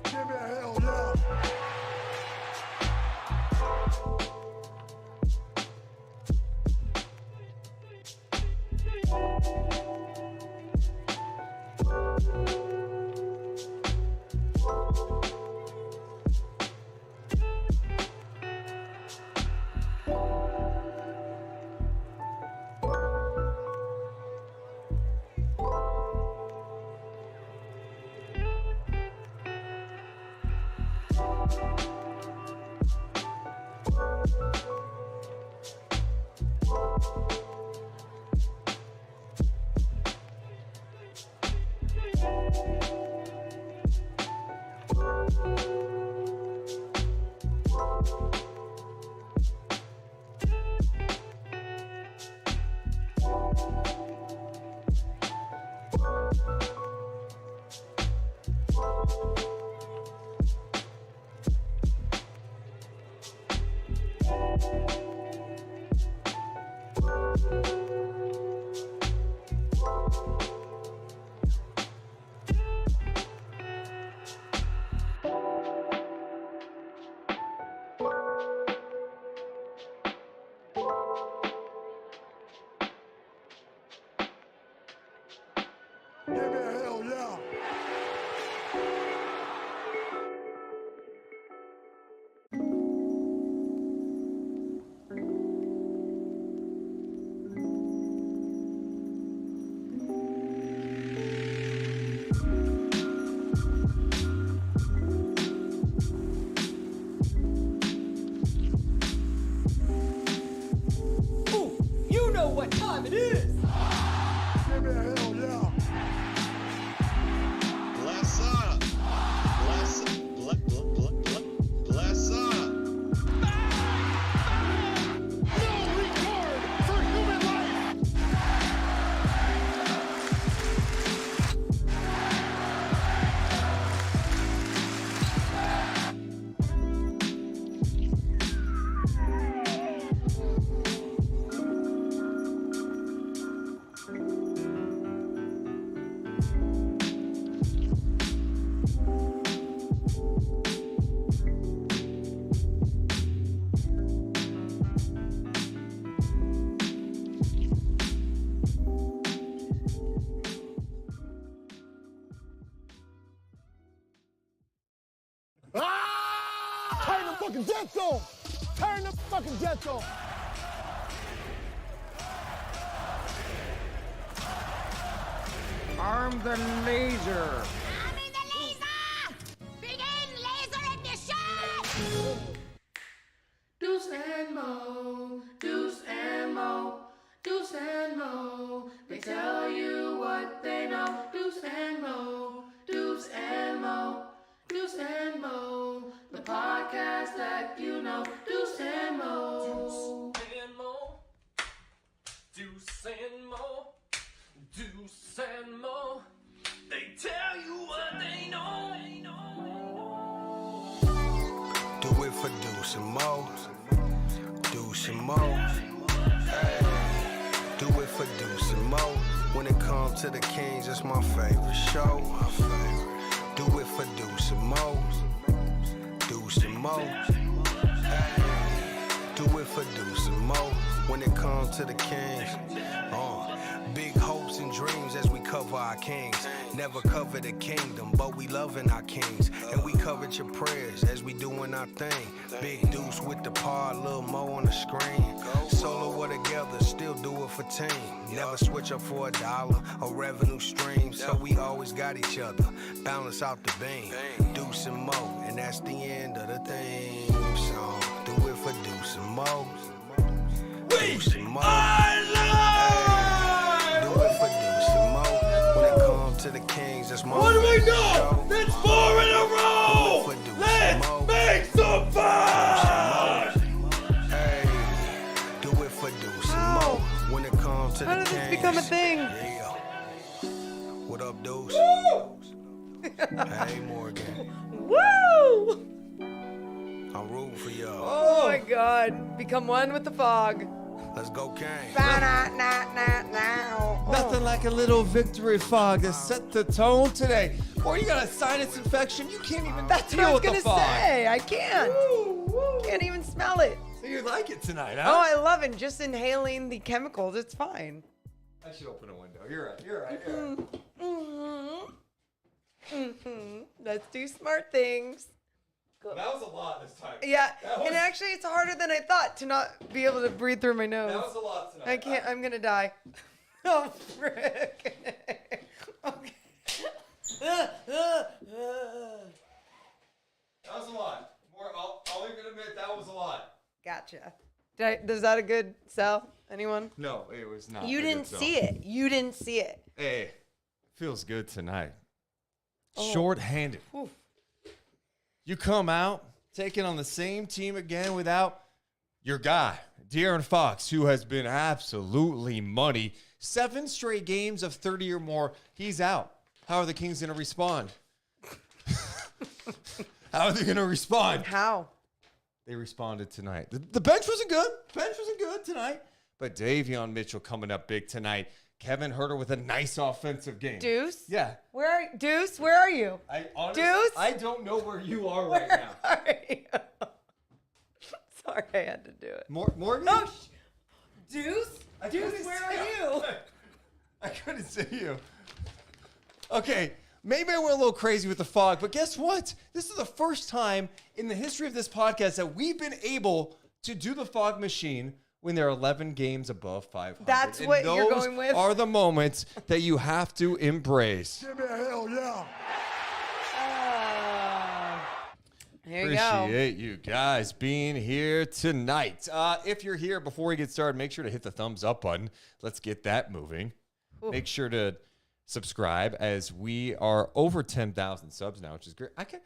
Give me a hell yeah. Give me a hell yeah. Ooh, you know what time it is. Give me a hell yeah. Bless up. Bless up. No regard for human life. Turn the fucking jets on! Turn the fucking jets on! Arm the laser. I'm in the laser! Begin laser ignition! Deuce and Mo, Deuce and Mo, Deuce and Mo. They tell you what they know. Deuce and Mo, Deuce and Mo, Deuce and Mo. The podcast that you know. Deuce and Mo. Deuce and Mo, Deuce and Mo, Deuce and Mo. They tell you what they know. Do it for Deuce and Mo. Deuce and Mo. Hey. Do it for Deuce and Mo. When it comes to the Kings, it's my favorite show. Do it for Deuce and Mo. Deuce and Mo. Hey. Do it for Deuce and Mo. When it comes to the Kings. Big hopes and dreams as we cover our kings. Never cover the kingdom, but we loving our kings. And we covered your prayers as we doing our thing. Big Deuce with the par, Lil Mo on the screen. Solo or together, still do it for team. Never switch up for $1 or revenue stream. So we always got each other, balance out the beam. Deuce and Mo, and that's the end of the theme song. Do it for Deuce and Mo. Deuce and Mo. To the Kings, that's my What do we do? show. That's 4 in a row! Let's make some fun! Hey, do it for Deuce and Mo. When it comes to How the did Kings. this become a thing? Yeah. What up, Deuce? Hey, Morgan. Woo! I'm rooting for y'all. Oh my God. Become one with the fog. Let's go, Kane. Nothing like a little victory fog to set the tone today. Boy, you got a sinus infection. You can't even That's what deal I was with the gonna fog. say. I can't. Can't even smell it. So you like it tonight, Oh, huh? I love it. Just inhaling the chemicals. It's fine. I should open a window. You're right. You're right. You're right. Let's do smart things. That was a lot this time. Yeah, That was- and actually, it's harder than I thought to not be able to breathe through my nose. That was a lot tonight. I can't. I'm gonna die. Oh frick! Okay. That was a lot. I'll even admit that was a lot. Gotcha. Is that a good sell? Anyone? No, it was not. You didn't see it. You didn't see it. Hey, feels good tonight. Oh. Short-handed. Whew. You come out taking on the same team again without your guy, De'Aaron Fox, who has been absolutely money. 7 straight games of 30 or more. He's out. How are the Kings going to respond? How are they going to respond? How? They responded tonight. The bench wasn't good. Bench wasn't good tonight. But Davion Mitchell coming up big tonight. Kevin Huerter with a nice offensive game. Deuce? Yeah. Deuce, where are you? Deuce? I don't know where you are right now. Where are you? Sorry, I had to do it. Morgan? Oh, Deuce? I Deuce, couldn't where see are you? I couldn't see you. Okay, maybe I went a little crazy with the fog, but guess what? This is the first time in the history of this podcast that we've been able to do the fog machine when there are 11 games above 500. That's And what you're those going with? are the moments that you have to embrace. Give me a hell yeah. There you go. Appreciate you guys being here tonight. If you're here, before we get started, make sure to hit the thumbs up button. Let's get that moving. Ooh. Make sure to subscribe as we are over 10,000 subs now, which is great. I kind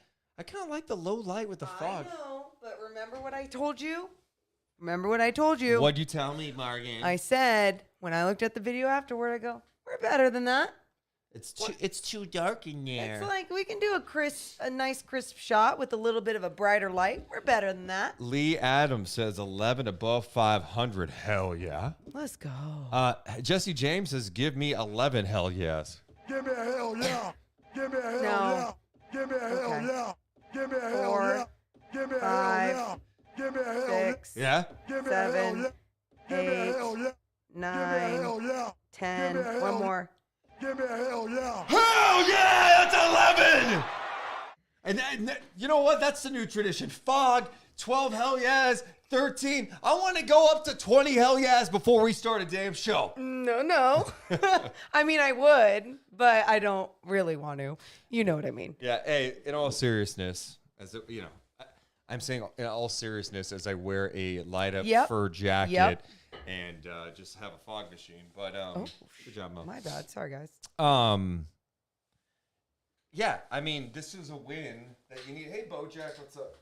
of like the low light with the fog. I know, but remember what I told you? Remember what I told you? What'd you tell me, Morgan? I said, when I looked at the video afterward, I go, we're better than that. It's too dark in there. It's like we can do a nice crisp shot with a little bit of a brighter light. We're better than that. Lee Adams says 11 above 500. Hell yeah. Let's go. Jesse James says, give me 11 hell yes. Give me a hell yeah. Give me a hell No. yeah. Give me a hell Okay. yeah. Give me a hell 4, yeah. Give me a hell 5, yeah. Give me a hell yeah. 6, Yeah? Give me a hell 7, yeah. Give me a 8, hell yeah. 9, hell yeah. 10. Give me a One hell- more. Give me a hell yeah. Hell yeah, that's 11! And you know what? That's the new tradition. Fog, 12 hell yes, 13. I want to go up to 20 hell yes before we start a damn show. No. I mean, I would, but I don't really want to. You know what I mean. Yeah, hey, in all seriousness, I'm saying in all seriousness as I wear a light up Yep. fur jacket Yep. and just have a fog machine. But good job, Mo. My bad. Sorry, guys. Yeah, I mean, this is a win that you need. Hey, Bojack, what's up?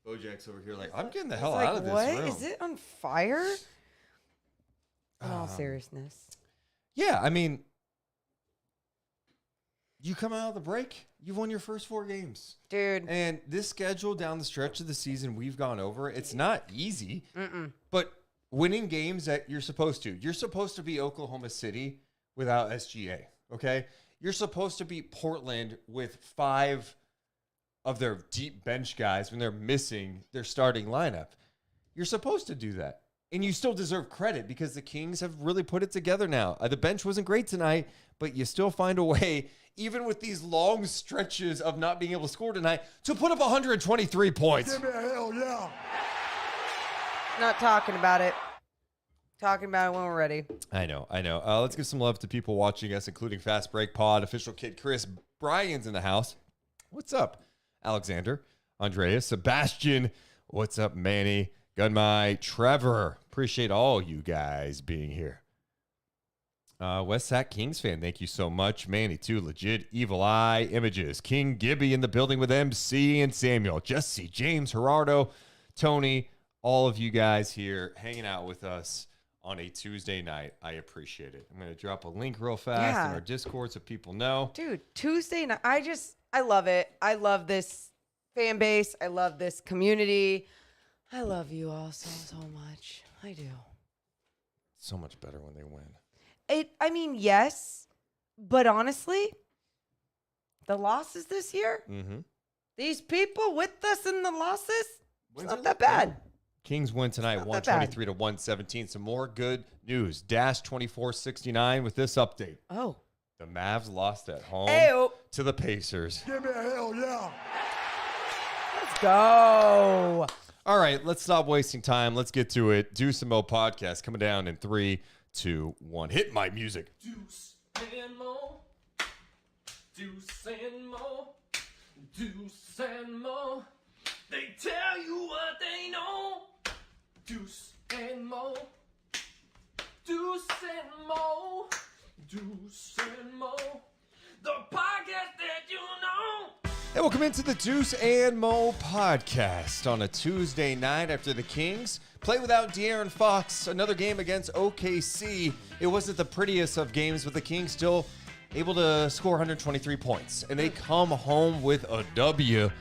Bojack's over here like, I'm getting the hell It's like, out of this what? room. Is it on fire? In all seriousness. Yeah, I mean, you come out of the break, you've won your first 4 games. Dude. And this schedule down the stretch of the season we've gone over, it's not easy, but winning games that you're supposed to. You're supposed to be Oklahoma City without SGA, okay? You're supposed to beat Portland with 5 of their deep bench guys when they're missing their starting lineup. You're supposed to do that. And you still deserve credit because the Kings have really put it together now. The bench wasn't great tonight, but you still find a way, even with these long stretches of not being able to score tonight, to put up 123 points. Give me a hell yeah. Not talking about it. Talking about it when we're ready. I know. Let's give some love to people watching us, including Fast Break Pod, official kid Chris. Brian's in the house. What's up, Alexander? Andreas, Sebastian. What's up, Manny? Gunmai, Trevor. Appreciate all you guys being here. West Sac Kings fan, thank you so much. Manny, too. Legit Evil Eye Images. King Gibby in the building with MC and Samuel. Jesse, James, Gerardo, Tony, all of you guys here hanging out with us on a Tuesday night. I appreciate it. I'm going to drop a link real fast in our Discord so people know. Dude, Tuesday night, I love it. I love this fan base. I love this community. I love you all so much. I do. So much better when they win. I mean, yes, but honestly, the losses this year, these people with us in the losses, it's not that bad. Kings win tonight, 123 to 117. Some more good news. Dash 2469 with this update. Oh. The Mavs lost at home to the Pacers. Give me a hell yeah. Let's go. All right, let's stop wasting time. Let's get to it. Deuce and Mo podcast coming down in 3, 2, 1. Hit my music. Deuce and Mo. Deuce and Mo. Deuce and Mo. They tell you what they know. Deuce and Mo. Deuce and Mo. Deuce and Mo. The podcast that you know. Hey, welcome into the Deuce and Mo podcast on a Tuesday night after the Kings play without De'Aaron Fox. Another game against OKC. It wasn't the prettiest of games, but the Kings still able to score 123 points. And they come home with a W.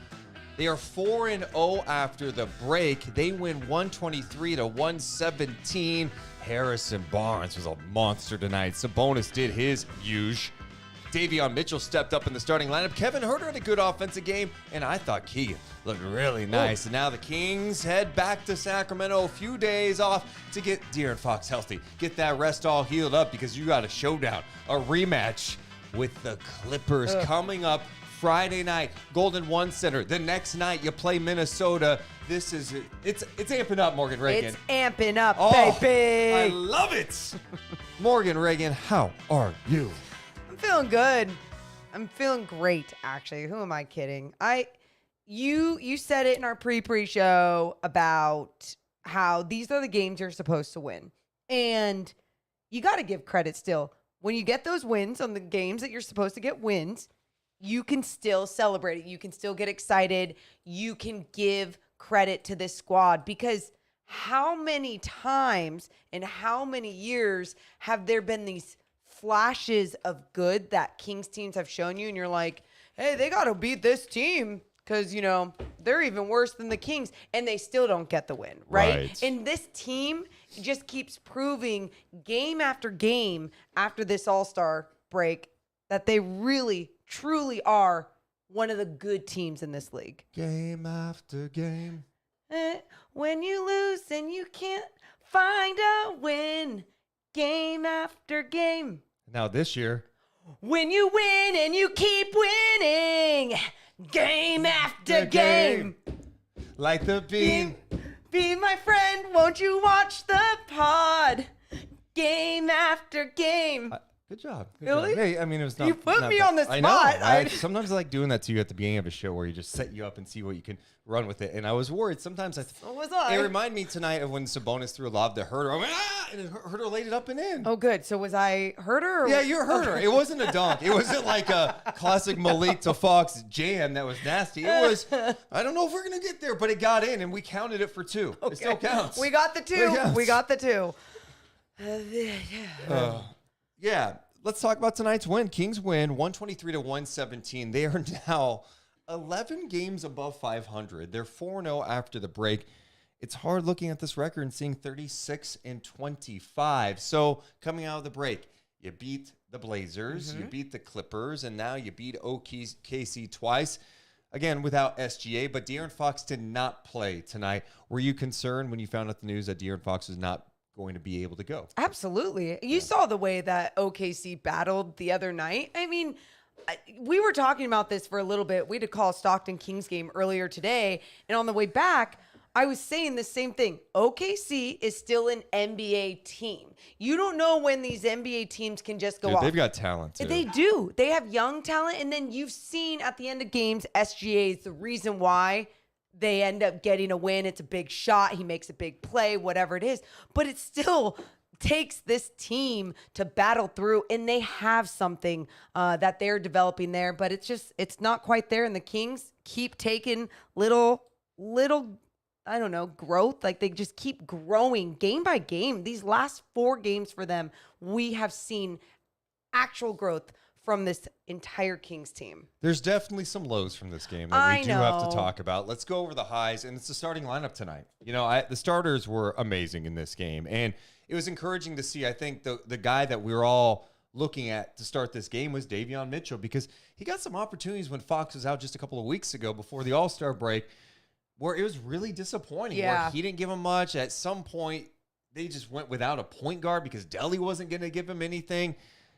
They are 4-0 after the break. They win 123 to 117. Harrison Barnes was a monster tonight. Sabonis did his huge. Davion Mitchell stepped up in the starting lineup. Kevin Huerter had a good offensive game, and I thought Keegan looked really nice. And now the Kings head back to Sacramento, a few days off to get De'Aaron Fox healthy. Get that rest all healed up because you got a showdown, a rematch with the Clippers coming up Friday night. Golden One Center. The next night you play Minnesota. It's amping up, Morgan Reagan. It's amping up, baby. I love it. Morgan Reagan, how are you? I'm feeling good. I'm feeling great, actually. Who am I kidding? You said it in our pre-show about how these are the games you're supposed to win. And you got to give credit still. When you get those wins on the games that you're supposed to get wins, you can still celebrate it. You can still get excited. You can give credit to this squad because how many times and how many years have there been these flashes of good that Kings teams have shown you and you're like, hey, they got to beat this team because, they're even worse than the Kings and they still don't get the win, right? And this team just keeps proving game after game after this All-Star break that they really, truly are one of the good teams in this league. Game after game. When you lose and you can't find a win, game after game. Now this year. When you win and you keep winning, game after game. Like the beam. Be my friend, won't you watch the pod? Game after game. Good job. Good Really? job. Hey, I mean, it was not. You put not me bad. on the spot. I know. Sometimes I like doing that to you at the beginning of a show where you just set you up and see what you can run with it. And I was worried. Sometimes So was I. It reminded me tonight of when Sabonis threw a lob to Huerter. I went, and Huerter laid it up and in. Oh, good. So was I Huerter? Yeah, you're Huerter. It wasn't a dunk. It wasn't like a classic Malik to Fox jam that was nasty. It was, I don't know if we're going to get there, but it got in and we counted it for 2. Okay. It still counts. We got the 2. We got the 2. Yeah. Let's talk about tonight's win. Kings win 123 to 117. They are now 11 games above 500. They're 4-0 after the break. It's hard looking at this record and seeing 36 and 25. So coming out of the break, you beat the Blazers, you beat the Clippers, and now you beat OKC twice. Again, without SGA, but De'Aaron Fox did not play tonight. Were you concerned when you found out the news that De'Aaron Fox was not going to be able to go? Absolutely. You saw the way that OKC battled the other night. I mean, we were talking about this for a little bit. We had to call a Stockton Kings game earlier today. And on the way back, I was saying the same thing. OKC is still an NBA team. You don't know when these NBA teams can just go off. They've got talent, too. They do. They have young talent. And then you've seen at the end of games, SGA is the reason why they end up getting a win. It's a big shot. He makes a big play, whatever it is. But it still takes this team to battle through, and they have something that they're developing there. But it's not quite there. And the Kings keep taking little, I don't know, growth. Like they just keep growing game by game. These last 4 games for them, we have seen actual growth from this entire Kings team. There's definitely some lows from this game that we do have to know. talk about. Let's go over the highs, and it's the starting lineup tonight. You know, the starters were amazing in this game, and it was encouraging to see. I think the guy that we were all looking at to start this game was Davion Mitchell, because he got some opportunities when Fox was out just a couple of weeks ago before the All-Star break, where it was really disappointing. Yeah. Where he didn't give him much. At some point, they just went without a point guard because Delly wasn't going to give him anything.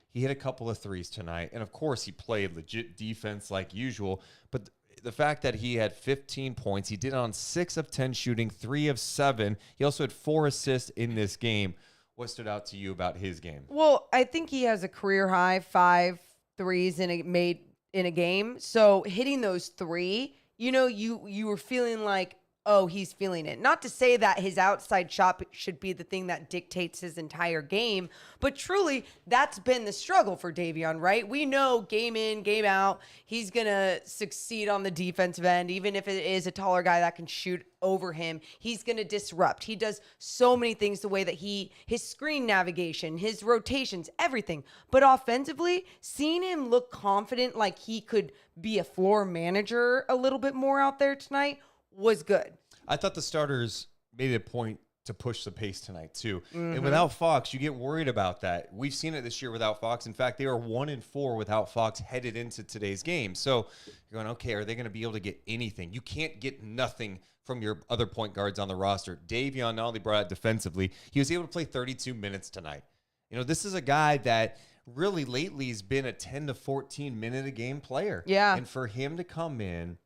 He hit a couple of threes tonight. And, of course, he played legit defense like usual. But the fact that he had 15 points, he did on 6 of 10 shooting, 3 of 7. He also had 4 assists in this game. What stood out to you about his game? Well, I think he has a career high 5 threes made in a game. So hitting those 3, you know, you were feeling like, oh, he's feeling it. Not to say that his outside shot should be the thing that dictates his entire game, but truly that's been the struggle for Davion, right? We know game in, game out, he's going to succeed on the defensive end. Even if it is a taller guy that can shoot over him, he's going to disrupt. He does so many things the way that his screen navigation, his rotations, everything. But offensively, seeing him look confident like he could be a floor manager a little bit more out there tonight was good. I thought the starters made it a point to push the pace tonight too. And without Fox, you get worried about that. We've seen it this year without Fox. In fact, they were 1-4 without Fox headed into today's game. So you're going, okay, are they going to be able to get anything? You can't get nothing from your other point guards on the roster. Davion not only brought out defensively, he was able to play 32 minutes tonight. You know, this is a guy that really lately has been a 10 to 14 minute a game player. Yeah. And for him to come in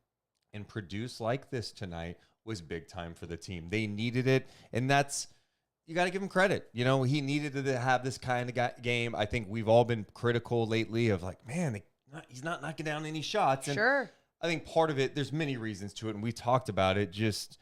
and produce like this tonight was big time for the team. They needed it, and that's, you got to give him credit. You know, he needed to have this kind of game. I think we've all been critical lately of like, man, he's not knocking down any shots. And Sure. I think part of it, there's many reasons to it, and we talked about it. Just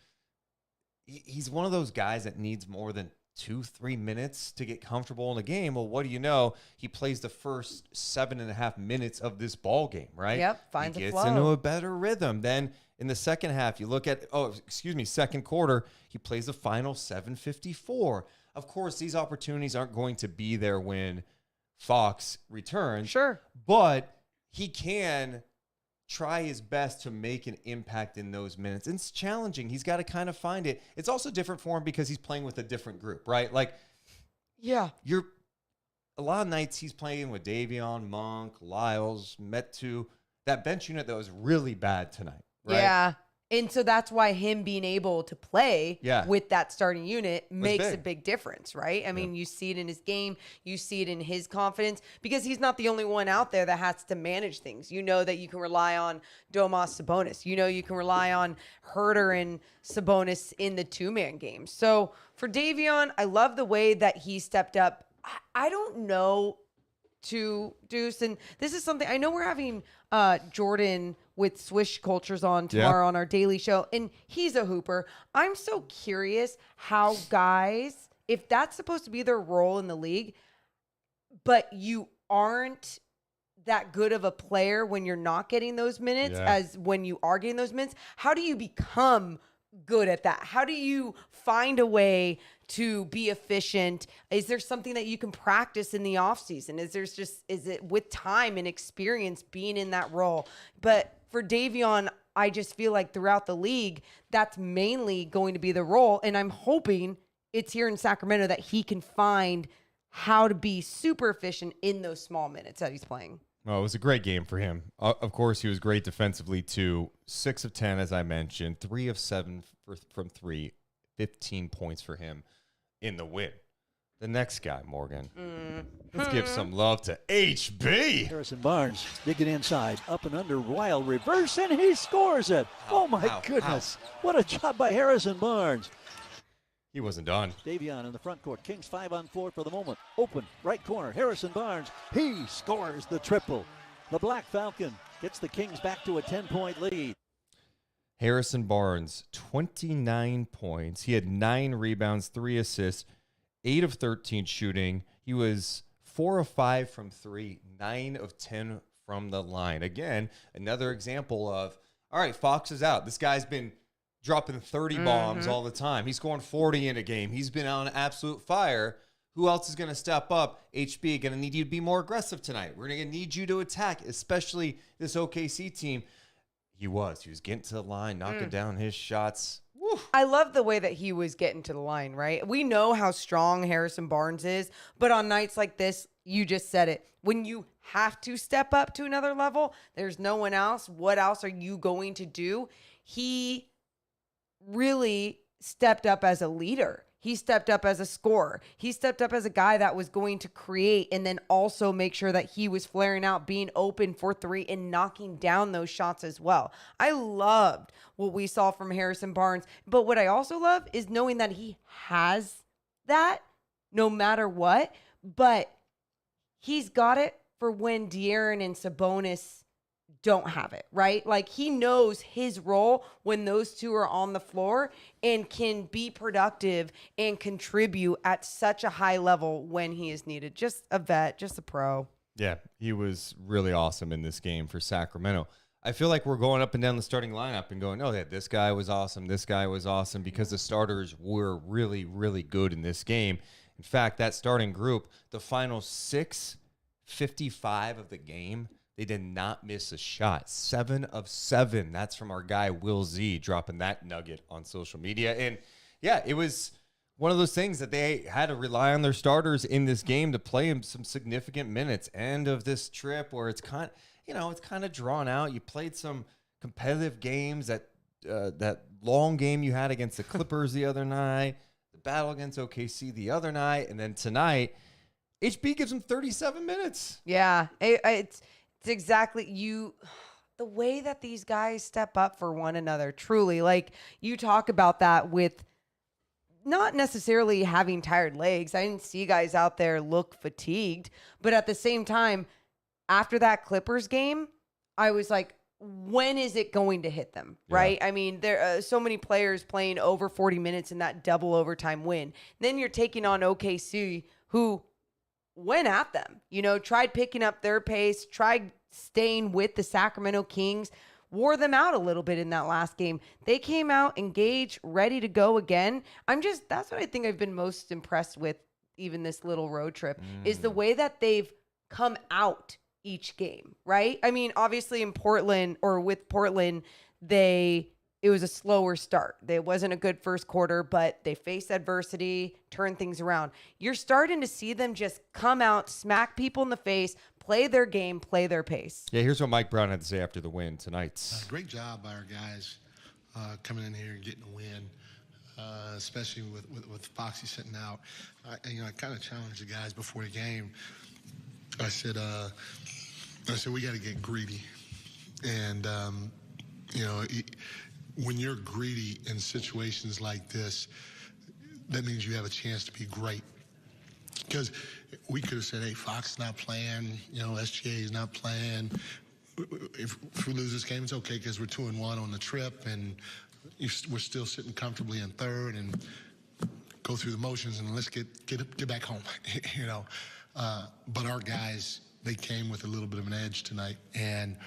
he's one of those guys that needs more than 2-3 minutes to get comfortable in a game. Well, what do you know? He plays the first 7.5 minutes of this ball game, right? Yep, finds he a gets flow. into a better rhythm. Then in the second half, you look at, second quarter, he plays the final 7:54. Of course, these opportunities aren't going to be there when Fox returns. Sure. But he can try his best to make an impact in those minutes. And it's challenging. He's got to kind of find it. It's also different for him because he's playing with a different group, right? Like, Yeah. a lot of nights he's playing with Davion, Monk, Lyles, Metu, that bench unit that was really bad tonight, right? Yeah. And so that's why him being able to play Yeah. with that starting unit makes a big. big difference, right? I mean, you see it in his game, you see it in his confidence, because he's not the only one out there that has to manage things. You know that you can rely on Domas Sabonis. You know you can rely on Herter and Sabonis in the two-man game. So for Davion, I love the way that he stepped up. I don't know to Deuce, and this is something I know we're having Jordan with Swish Cultures on tomorrow on our daily show, and he's a hooper. I'm so curious how guys, if that's supposed to be their role in the league, but you aren't that good of a player when you're not getting those minutes as when you are getting those minutes, how do you become good at that? How do you find a way to be efficient? Is there something that you can practice in the off season? Is it with time and experience being in that role? But for Davion, I just feel like throughout the league, that's mainly going to be the role. And I'm hoping it's here in Sacramento that he can find how to be super efficient in those small minutes that he's playing. Well, it was a great game for him. Of course, he was great defensively, too. 6 of 10, as I mentioned. 3 of 7 from 3. 15 points for him in the win. The next guy, Morgan. Let's give some love to HB. Harrison Barnes digging inside. Up and under. Wild reverse, and he scores it. Oh, my goodness. What a job by Harrison Barnes. He wasn't done. Davion in the front court. Kings 5-on-4 for the moment. Open, right corner. Harrison Barnes. He scores the triple. The Black Falcon gets the Kings back to a 10-point lead. Harrison Barnes, 29 points. He had 9 rebounds, 3 assists, 8 of 13 shooting. He was 4 of 5 from 3, 9 of 10 from the line. Again, another example of, all right, Fox is out. This guy's been dropping 30 bombs all the time. He's scoring 40 in a game. He's been on absolute fire. Who else is going to step up? HB, going to need you to be more aggressive tonight. We're going to need you to attack, especially this OKC team. He was getting to the line, knocking down his shots. Woo. I love the way that he was getting to the line, right? We know how strong Harrison Barnes is, but on nights like this, you just said it. When you have to step up to another level, there's no one else. What else are you going to do? He really stepped up as a leader. He stepped up as a scorer. He stepped up as a guy that was going to create and then also make sure that he was flaring out, being open for three and knocking down those shots as well. I loved what we saw from Harrison Barnes. But what I also love is knowing that he has that no matter what. But he's got it for when De'Aaron and Sabonis don't have it, right? Like he knows his role when those two are on the floor and can be productive and contribute at such a high level when he is needed. Just a vet, just a pro. Yeah, he was really awesome in this game for Sacramento. I feel like we're going up and down the starting lineup and going, oh, yeah, this guy was awesome, this guy was awesome, because the starters were really, really good in this game. In fact, that starting group, the final 6:55 of the game, they did not miss a shot. 7 of 7. That's from our guy, Will Z, dropping that nugget on social media. And, yeah, it was one of those things that they had to rely on their starters in this game to play them some significant minutes. End of this trip where it's kind of drawn out. You played some competitive games. That long game you had against the Clippers the other night, the battle against OKC the other night, and then tonight, HB gives them 37 minutes. Yeah, it's exactly the way that these guys step up for one another. Truly, like you talk about that with not necessarily having tired legs. I didn't see guys out there look fatigued, but at the same time, after that Clippers game, I was like, when is it going to hit them? Right? I mean, there are so many players playing over 40 minutes in that double overtime win. Then you're taking on OKC, who went at them, tried picking up their pace, tried staying with the Sacramento Kings, wore them out a little bit in that last game. They came out engaged, ready to go again. That's what I think I've been most impressed with even this little road trip is the way that they've come out each game, right? I mean, obviously with Portland, it was a slower start. It wasn't a good first quarter, but they faced adversity, turned things around. You're starting to see them just come out, smack people in the face, play their game, play their pace. Yeah, here's what Mike Brown had to say after the win tonight. Great job by our guys coming in here and getting a win, especially with Foxy sitting out. I kind of challenged the guys before the game. I said we got to get greedy, and when you're greedy in situations like this, that means you have a chance to be great. Because we could have said, hey, Fox is not playing, SGA is not playing. If we lose this game, it's okay because we're 2-1 on the trip, and we're still sitting comfortably in third, and go through the motions, and let's get back home, But our guys, they came with a little bit of an edge tonight, and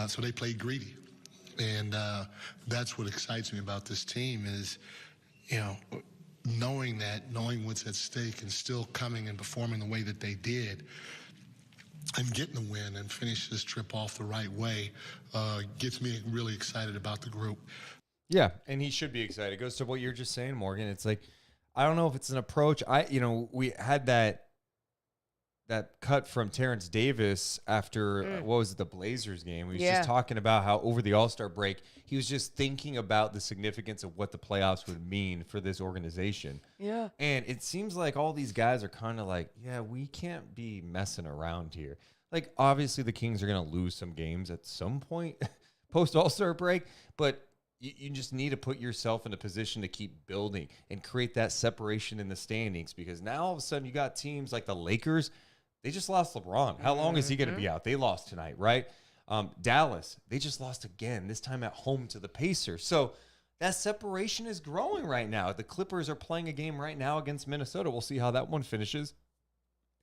so they played greedy. And that's what excites me about this team is, knowing what's at stake and still coming and performing the way that they did and getting the win and finish this trip off the right way gets me really excited about the group. Yeah, and he should be excited. It goes to what you're just saying, Morgan. It's like, I don't know if it's an approach. We had that cut from Terrence Davis after, the Blazers game. He was just talking about how over the All-Star break, he was just thinking about the significance of what the playoffs would mean for this organization. Yeah. And it seems like all these guys are kind of like, yeah, we can't be messing around here. Like, obviously the Kings are going to lose some games at some point post-All-Star break, but you just need to put yourself in a position to keep building and create that separation in the standings, because now all of a sudden you got teams like the Lakers. They just lost LeBron. How long is he going to be out? They lost tonight, right? Dallas, they just lost again, this time at home to the Pacers. So that separation is growing right now. The Clippers are playing a game right now against Minnesota. We'll see how that one finishes.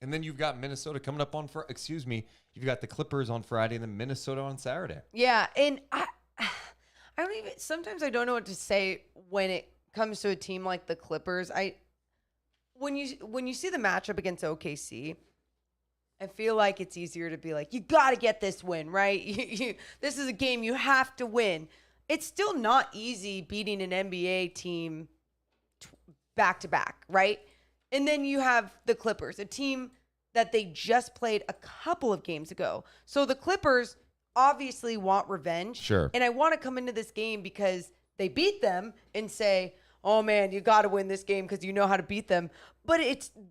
And then you've got Minnesota coming up you've got the Clippers on Friday and then Minnesota on Saturday. Yeah, and I don't even, sometimes I don't know what to say when it comes to a team like the Clippers. when you see the matchup against OKC, I feel like it's easier to be like, you got to get this win, right? This is a game you have to win. It's still not easy beating an NBA team back to back, right? And then you have the Clippers, a team that they just played a couple of games ago. So the Clippers obviously want revenge. Sure. And I want to come into this game because they beat them and say, oh man, you got to win this game because you know how to beat them. But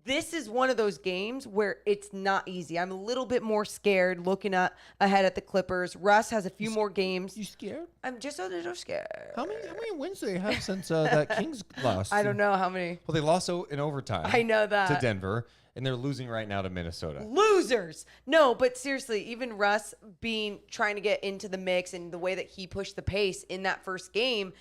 this is one of those games where it's not easy. I'm a little bit more scared looking ahead at the Clippers. Russ has a few more games. You scared? I'm just a little scared. How many wins do they have since that Kings lost? I don't know how many. Well, they lost in overtime. I know that. To Denver, and they're losing right now to Minnesota. Losers. No, but seriously, even Russ trying to get into the mix and the way that he pushed the pace in that first game,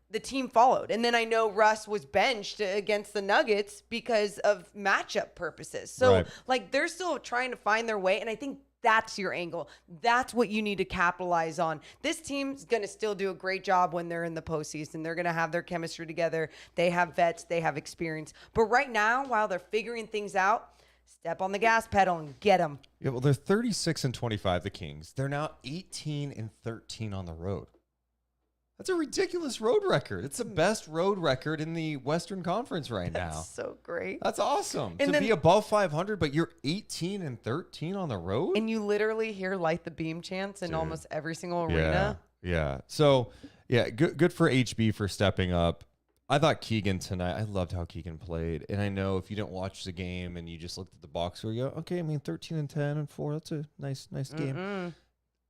the team followed. And then I know Russ was benched against the Nuggets because of matchup purposes. So, they're still trying to find their way. And I think that's your angle. That's what you need to capitalize on. This team's going to still do a great job when they're in the postseason. They're going to have their chemistry together. They have vets. They have experience. But right now, while they're figuring things out, step on the gas pedal and get them. Yeah, well, they're 36-25, the Kings. They're now 18-13 on the road. That's a ridiculous road record. It's the best road record in the Western Conference right now. That's so great. That's awesome. And to then, be above 500, but you're 18-13 on the road? And you literally hear Light the Beam chants in almost every single arena. Yeah. So, yeah, good for HB for stepping up. I thought Keegan tonight, I loved how Keegan played. And I know if you didn't watch the game and you just looked at the box score, you go, okay, 13-10-4, that's a nice game.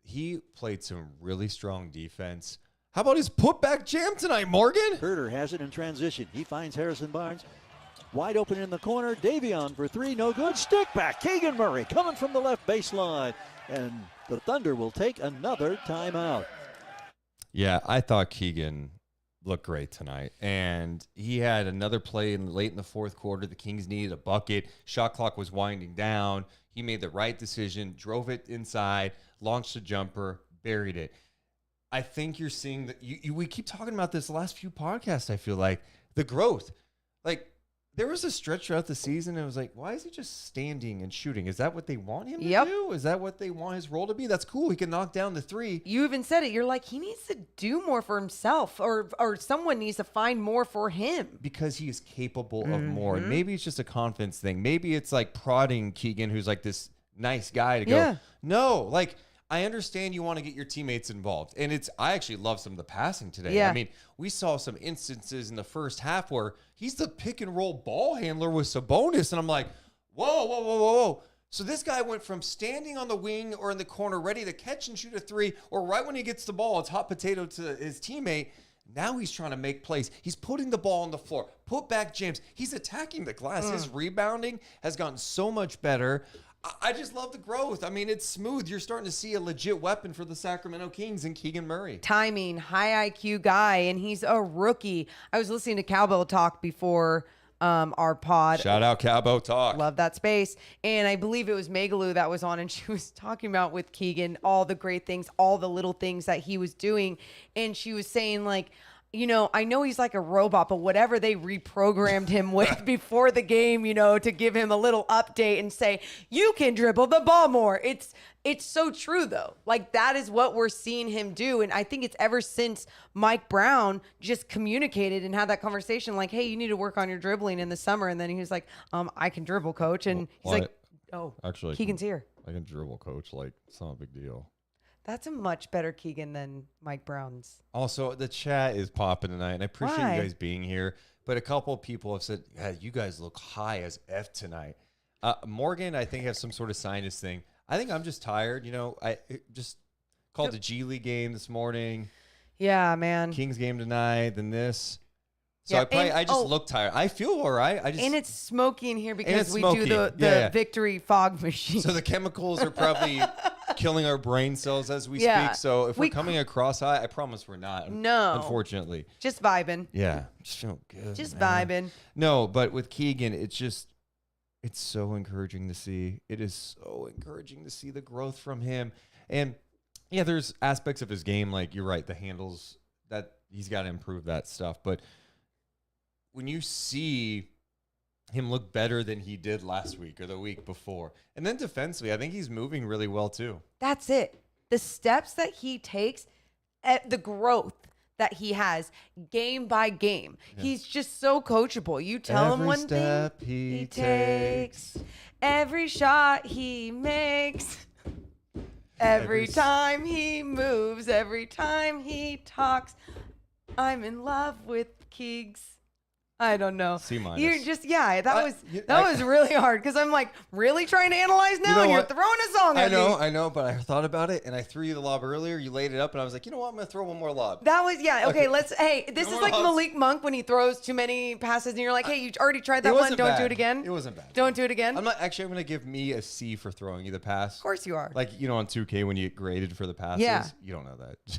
He played some really strong defense. How about his putback jam tonight, Morgan? Herter has it in transition. He finds Harrison Barnes. Wide open in the corner. Davion for three. No good. Stick back. Keegan Murray coming from the left baseline. And the Thunder will take another timeout. Yeah, I thought Keegan looked great tonight. And he had another play late in the fourth quarter. The Kings needed a bucket. Shot clock was winding down. He made the right decision, drove it inside, launched a jumper, buried it. I think you're seeing that we keep talking about this the last few podcasts. I feel like the growth, like there was a stretch throughout the season. And it was like, why is he just standing and shooting? Is that what they want him to do? Is that what they want his role to be? That's cool. He can knock down the three. You even said it. You're like, he needs to do more for himself or someone needs to find more for him. Because he is capable of more. And maybe it's just a confidence thing. Maybe it's like prodding Keegan, who's like this nice guy to go, no, like, I understand you want to get your teammates involved. And I actually love some of the passing today. Yeah. I mean, we saw some instances in the first half where he's the pick and roll ball handler with Sabonis. And I'm like, whoa. So this guy went from standing on the wing or in the corner ready to catch and shoot a three, or right when he gets the ball, it's hot potato to his teammate. Now he's trying to make plays. He's putting the ball on the floor, put back jams. He's attacking the glass. His rebounding has gotten so much better. I just love the growth. I mean, it's smooth. You're starting to see a legit weapon for the Sacramento Kings in Keegan Murray. Timing, high IQ guy, and he's a rookie. I was listening to Cowbell Talk before our pod. Shout out Cowbell Talk. Love that space. And I believe it was Megaloo that was on, and she was talking about with Keegan all the great things, all the little things that he was doing. And she was saying, like, you know, I know he's like a robot, but whatever they reprogrammed him with before the game, you know, to give him a little update and say, you can dribble the ball more. It's so true, though. Like, that is what we're seeing him do. And I think it's ever since Mike Brown just communicated and had that conversation like, hey, you need to work on your dribbling in the summer. And then he was like, I can dribble, coach. And he's like, oh, actually, Keegan's here. I can dribble, coach. Like, it's not a big deal. That's a much better Keegan than Mike Brown's. Also, the chat is popping tonight, and I appreciate Why? you guys being here. But a couple of people have said, yeah, you guys look high as F tonight. Morgan, I think, has some sort of sinus thing. I think I'm just tired. You know, I just called the G League game this morning. Yeah, man. Kings game tonight, then this. So Yeah, I just look tired. I feel all right. And it's smoky in here because we smoky. do the victory fog machine. So the chemicals are probably killing our brain cells as we speak. So if we're coming across high, I promise we're not. No. Unfortunately. Just vibing. Yeah. Just feel good. Just man. vibing. No, but with Keegan, it's so encouraging to see. It is so encouraging to see the growth from him. And yeah, there's aspects of his game, like you're right, the handles, that he's got to improve that stuff. But when you see him look better than he did last week or the week before. And then defensively, I think he's moving really well too. That's it. The steps that he takes, the growth that he has game by game. Yeah. He's just so coachable. You tell him one thing, he takes. Every shot he makes. Every time he moves, every time he talks. I'm in love with Keegs. I don't know. C-. You're just, that was really hard because I'm like really trying to analyze now, and you're throwing a song at me. I know, but I thought about it and I threw you the lob earlier. You laid it up and I was like, you know what? I'm going to throw one more lob. That was, okay, this is like Malik Monk when he throws too many passes and you're like, hey, you already tried that one. Don't do it again. It wasn't bad. Don't do it again. I'm going to give me a C for throwing you the pass. Of course you are. Like, on 2K when you get graded for the passes. Yeah. You don't know that.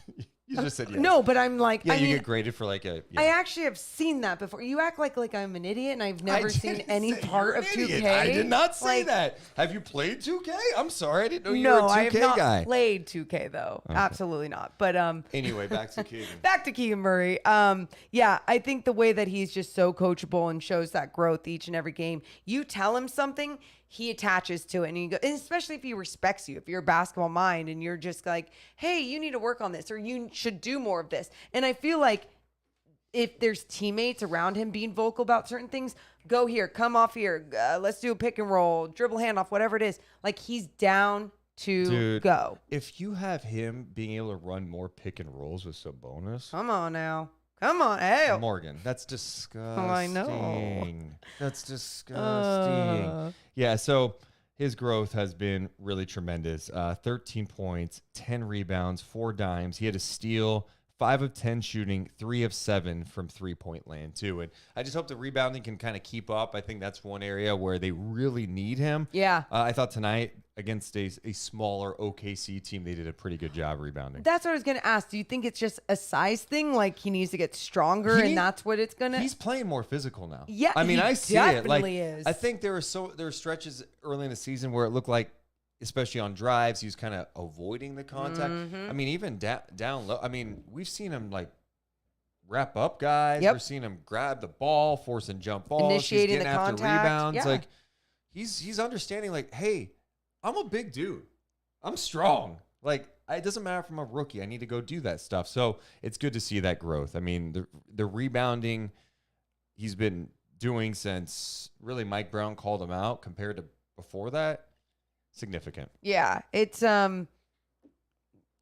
You just said yes. No, but I'm like, you get graded for like a. Yeah. I actually have seen that before. You act like I'm an idiot, and I've never seen any part of 2K. I did not say that. Have you played 2K? I'm sorry, I didn't know you were a 2K guy. No, I have not played 2K though. Okay. Absolutely not. But Anyway, back to Keegan. Back to Keegan Murray. I think the way that he's just so coachable and shows that growth each and every game. You tell him something, he attaches to it, and especially if he respects you, if you're a basketball mind and you're just like, hey, you need to work on this, or you should do more of this. And I feel like if there's teammates around him being vocal about certain things, go here, come off here, let's do a pick and roll, dribble handoff, whatever it is. Like, he's down to go. If you have him being able to run more pick and rolls with Sabonis. Come on now. Come on, hey. Morgan, that's disgusting. Oh, I know. That's disgusting. Yeah, so his growth has been really tremendous. 13 points, 10 rebounds, 4 dimes. He had a steal, 5 of 10 shooting, 3 of 7 from three-point land, too. And I just hope the rebounding can kind of keep up. I think that's one area where they really need him. Yeah. I thought tonight against a smaller OKC team, they did a pretty good job rebounding. That's what I was going to ask. Do you think it's just a size thing? Like, he needs to get stronger and that's what it's going to... He's playing more physical now. Yeah, I mean, I see it. Like, is. I think there were stretches early in the season where it looked like, especially on drives, he was kind of avoiding the contact. Mm-hmm. I mean, even down low. I mean, we've seen him like wrap up guys. Yep. We've seen him grab the ball, forcing jump balls, initiating he's getting the after contact. rebounds. Yeah. Like he's understanding. Like, hey, I'm a big dude. I'm strong. Like, it doesn't matter if I'm a rookie. I need to go do that stuff. So it's good to see that growth. I mean, the rebounding he's been doing since really Mike Brown called him out compared to before that. Significant. Yeah, it's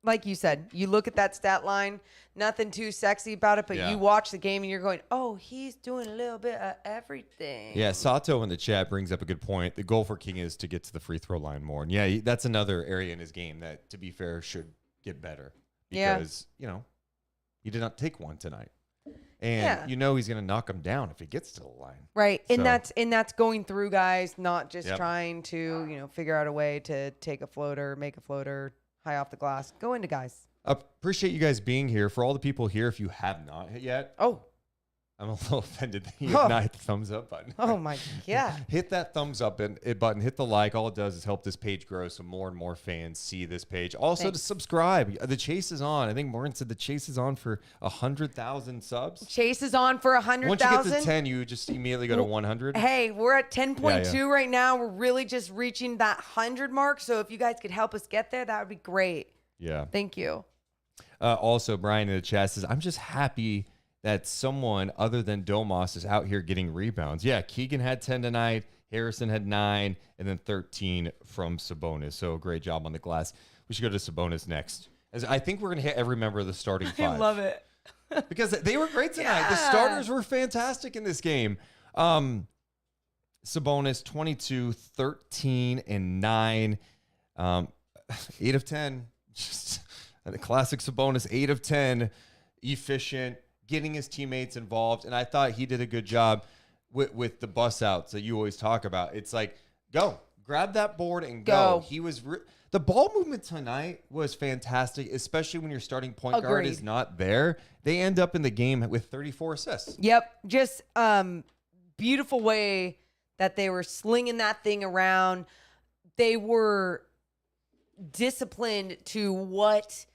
like you said, you look at that stat line, nothing too sexy about it, but you watch the game and you're going, oh, he's doing a little bit of everything. Yeah, Sato in the chat brings up a good point. The goal for King is to get to the free throw line more. And yeah, that's another area in his game that, to be fair, should get better. Because, he did not take one tonight. And he's going to knock him down if he gets to the line. Right. So. And that's going through guys, not just trying to, figure out a way to take a floater, make a floater high off the glass. Go into guys. Appreciate you guys being here. For all the people here, if you have not hit yet. Oh. I'm a little offended that you have not hit the thumbs up button. Oh, my God. Hit that thumbs up button. Hit the like. All it does is help this page grow so more and more fans see this page. Also, to subscribe. The chase is on. I think Morgan said the chase is on for 100,000 subs. Chase is on for 100,000. Once you get to 10, you just immediately go to 100. Hey, we're at 10.2 right now. We're really just reaching that 100 mark. So if you guys could help us get there, that would be great. Yeah. Thank you. Also, Brian in the chat says, I'm just happy that someone other than Domas is out here getting rebounds. Yeah, Keegan had 10 tonight. Harrison had 9, and then 13 from Sabonis. So great job on the glass. We should go to Sabonis next. As I think we're going to hit every member of the starting 5. I love it. Because they were great tonight. Yeah. The starters were fantastic in this game. Sabonis, 22, 13, and 9. 8 of 10. Just the classic Sabonis, 8 of 10. Efficient. Getting his teammates involved, and I thought he did a good job with the bus outs that you always talk about. It's like, go, grab that board and go. He was the ball movement tonight was fantastic, especially when your starting point guard is not there. They end up in the game with 34 assists. Yep, just beautiful way that they were slinging that thing around. They were disciplined to what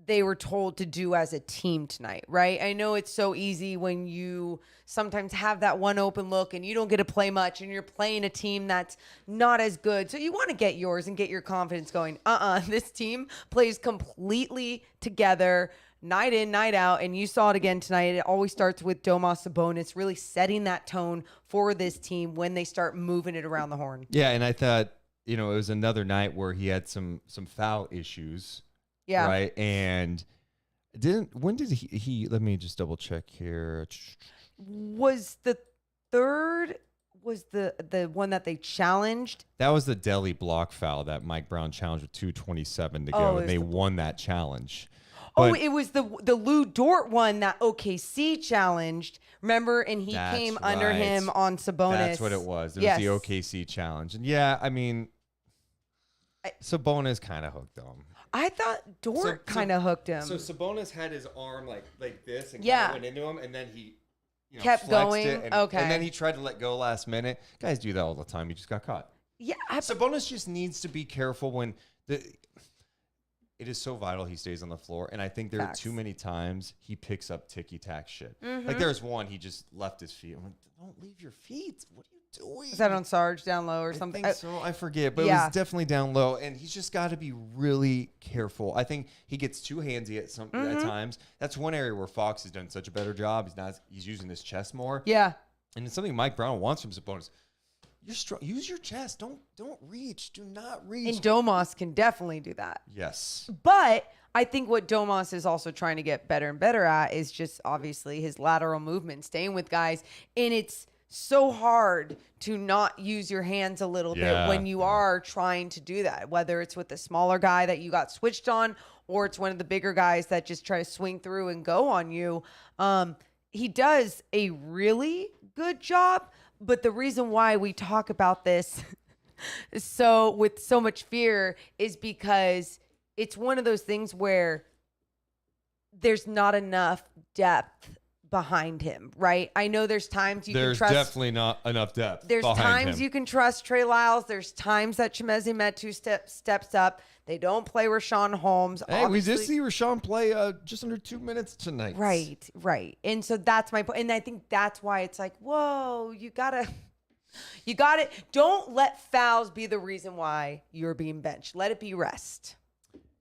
they were told to do as a team tonight, right? I know it's so easy when you sometimes have that one open look and you don't get to play much and you're playing a team that's not as good. So you want to get yours and get your confidence going. This team plays completely together, night in, night out, and you saw it again tonight. It always starts with Domas Sabonis really setting that tone for this team when they start moving it around the horn. Yeah, and I thought, it was another night where he had some foul issues. Yeah. Right. And when did he let me just double check here. Was the third the one that they challenged? That was the Delhi block foul that Mike Brown challenged with 2:27 to go, and they won that challenge. It was the Lou Dort one that OKC challenged. Remember? And he came under him on Sabonis. That's what it was. It was the OKC challenge. And yeah, I mean, Sabonis kind of hooked him. I thought Dort kind of hooked him. So Sabonis had his arm like this and kind of went into him, and then he kept going. And then he tried to let go last minute. Guys do that all the time. He just got caught. Yeah. Sabonis just needs to be careful when it is so vital he stays on the floor. And I think there are too many times he picks up ticky-tack shit. Mm-hmm. Like there's one, he just left his feet. I'm like, don't leave your feet. What are you doing? Is that on Sarge down low or something? I think so. I forget. But it was definitely down low. And he's just got to be really careful. I think he gets too handsy at times. That's one area where Fox has done such a better job. He's using his chest more. Yeah. And it's something Mike Brown wants from Sabonis. You're strong. Use your chest. Don't reach. Do not reach. And Domas can definitely do that. Yes. But I think what Domas is also trying to get better and better at is just obviously his lateral movement, staying with guys. And it's so hard to not use your hands a little bit when you are trying to do that, whether it's with the smaller guy that you got switched on or it's one of the bigger guys that just try to swing through and go on you. He does a really good job. But the reason why we talk about this with so much fear is because it's one of those things where there's not enough depth behind him, right? I know there's times you can trust. There's definitely not enough depth. There's times you can trust Trey Lyles. There's times that Chimezie Metu steps up. They don't play Rashawn Holmes. Hey, we just see Rashawn play just under 2 minutes tonight. Right. And so that's my point. And I think that's why it's like, whoa, you got it. Don't let fouls be the reason why you're being benched. Let it be rest.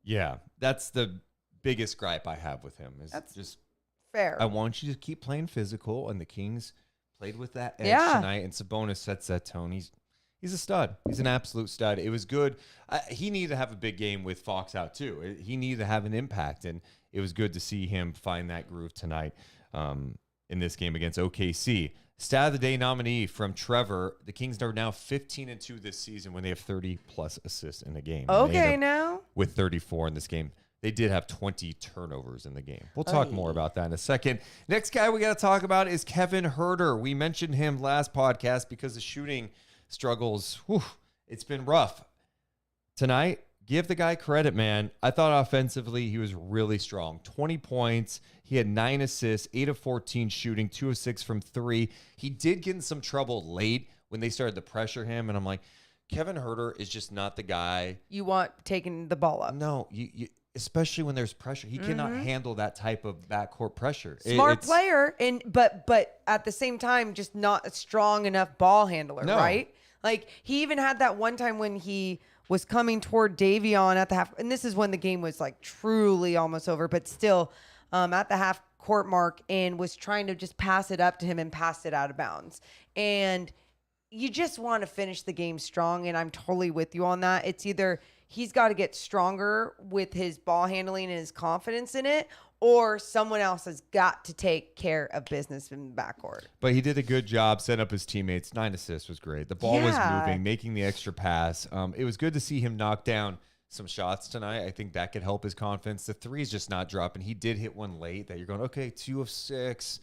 Yeah, that's the biggest gripe I have with him. That's just fair. I want you to keep playing physical, and the Kings played with that edge tonight, and Sabonis sets that tone. He's a stud. He's an absolute stud. It was good. He needed to have a big game with Fox out, too. He needed to have an impact, and it was good to see him find that groove tonight in this game against OKC. Stat of the Day nominee from Trevor. The Kings are now 15-2 this season when they have 30-plus assists in a game. Okay, now. With 34 in this game. They did have 20 turnovers in the game. We'll talk more about that in a second. Next guy we got to talk about is Kevin Huerter. We mentioned him last podcast because the shooting struggles. It's been rough. Tonight, give the guy credit, man. I thought offensively he was really strong. 20 points. He had 9 assists, 8 of 14 shooting, 2 of 6 from 3. He did get in some trouble late when they started to pressure him, and I'm like, Kevin Huerter is just not the guy. You want taking the ball up. No, you especially when there's pressure. He cannot handle that type of backcourt pressure. Smart player, but at the same time, just not a strong enough ball handler, right? Like, he even had that one time when he was coming toward Davion at the half, and this is when the game was like truly almost over, but still at the half court mark, and was trying to just pass it up to him and pass it out of bounds. And you just want to finish the game strong, and I'm totally with you on that. It's either he's got to get stronger with his ball handling and his confidence in it, or someone else has got to take care of business in the backcourt. But he did a good job setting up his teammates. 9 assists was great. The ball was moving, making the extra pass. It was good to see him knock down some shots tonight. I think that could help his confidence. The 3 is just not dropping. He did hit one late that you're going, okay, 2 of 6.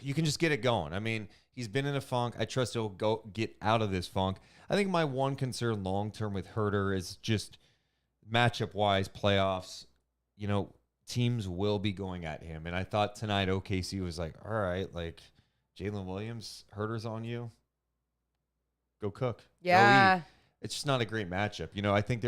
You can just get it going. I mean, he's been in a funk. I trust he'll get out of this funk. I think my one concern long-term with Huerter is just matchup-wise, playoffs, teams will be going at him. And I thought tonight OKC was like, all right, like Jalen Williams, Huerter's on you. Go cook. Yeah. Go eat. it's just not a great matchup. I think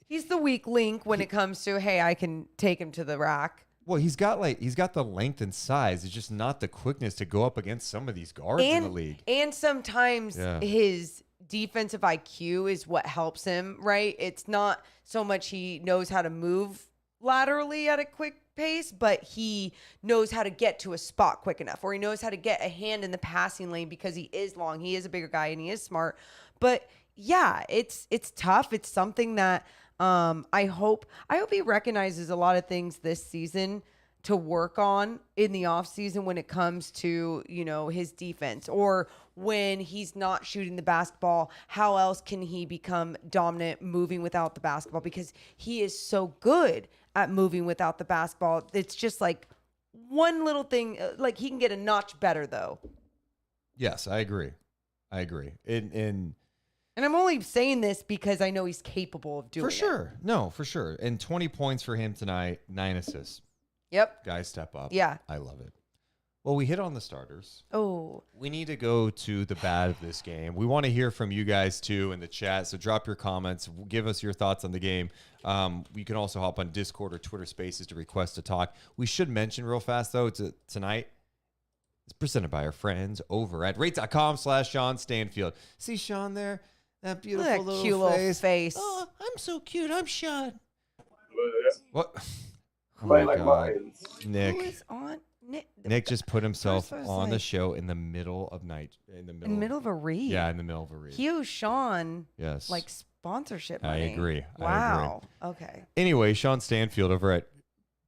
He's the weak link when it comes to, hey, I can take him to the rack. Well, he's got the length and size. It's just not the quickness to go up against some of these guards in the league. And sometimes his defensive IQ is what helps him, right? It's not so much he knows how to move laterally at a quick pace, but he knows how to get to a spot quick enough, or he knows how to get a hand in the passing lane because he is long, he is a bigger guy, and he is smart. But yeah, it's tough. It's something that I hope he recognizes a lot of things this season to work on in the offseason when it comes to, his defense, or when he's not shooting the basketball, how else can he become dominant moving without the basketball? Because he is so good at moving without the basketball. It's just like one little thing, like he can get a notch better though. Yes, I agree. And I'm only saying this because I know he's capable of doing it. For sure. No, for sure. And 20 points for him tonight, 9 assists. Yep. Guys step up. Yeah. I love it. Well, we hit on the starters. Oh. We need to go to the bad of this game. We want to hear from you guys, too, in the chat. So drop your comments. Give us your thoughts on the game. You can also hop on Discord or Twitter Spaces to request to talk. We should mention real fast, though, tonight, it's presented by our friends over at rate.com/Sean Stanfield. See Sean there? That beautiful Look at that cute little face. Oh, I'm so cute. I'm Sean. What? Oh, Play my like God. Lions. Nick. Who is on? Nick just put himself First I was on the like- show in the middle of night. In the middle of a read. Yeah, in the middle of a read. He owes Sean Yes. like sponsorship I money. agree. Wow. Okay. Anyway, Sean Stanfield over at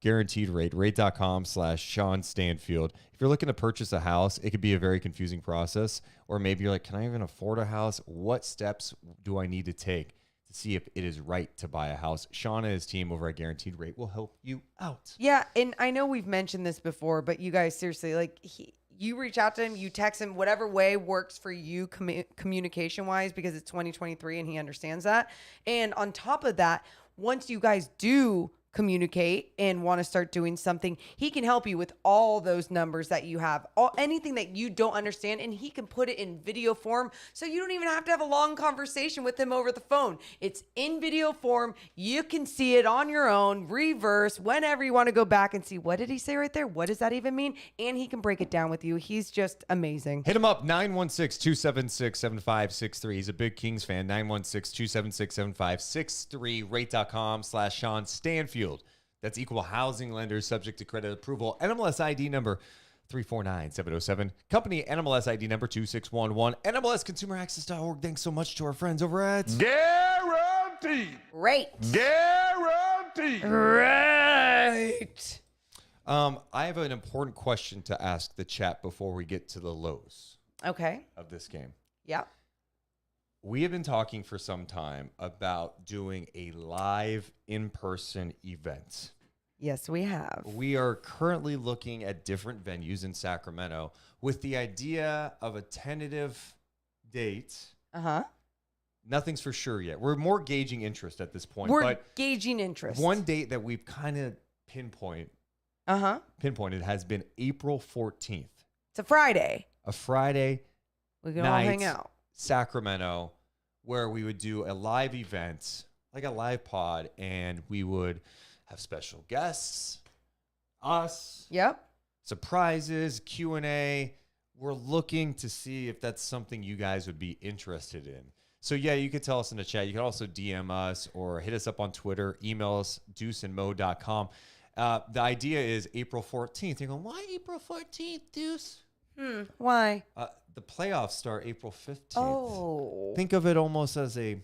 Guaranteed Rate, rate.com/Sean Stanfield. If you're looking to purchase a house, it could be a very confusing process. Or maybe you're like, can I even afford a house? What steps do I need to take to see if it is right to buy a house? Sean and his team over at Guaranteed Rate will help you out. Yeah, and I know we've mentioned this before, but you guys seriously, like you reach out to him, you text him, whatever way works for you communication wise, because it's 2023 and he understands that. And on top of that, once you guys do communicate and want to start doing something, he can help you with all those numbers that you have, anything that you don't understand, and he can put it in video form, so you don't even have to have a long conversation with him over the phone. It's in video form. You can see it on your own, reverse, whenever you want to go back and see, what did he say right there? What does that even mean? And he can break it down with you. He's just amazing. Hit him up, 916-276-7563. He's a big Kings fan, 916-276-7563, rate.com/Sean Stanfield. That's equal housing lender, subject to credit approval. NMLS ID number 349707. Company NMLS ID number 2611. NMLSconsumeraccess.org. Thanks so much to our friends over at Guaranteed. Right. Guaranteed. Right. I have an important question to ask the chat before we get to the lows Okay. of this game. Yeah. We have been talking for some time about doing a live in-person event. Yes, we have. We are currently looking at different venues in Sacramento with the idea of a tentative date. Uh-huh. Nothing's for sure yet. We're more gauging interest at this point. We're but gauging interest. one date that we've kind of pinpointed has been April 14th. It's a Friday. A Friday We can night, all hang out. Sacramento, where we would do a live event, like a live pod, and we would have special guests, us, Yep. surprises, Q&A. We're looking to see if that's something you guys would be interested in. So, yeah, you could tell us in the chat. You can also DM us or hit us up on Twitter, email us, deuceandmo.com. The idea is April 14th. You're going, why April 14th, Deuce? Why? The playoffs start April 15th. Oh. Think of it almost as a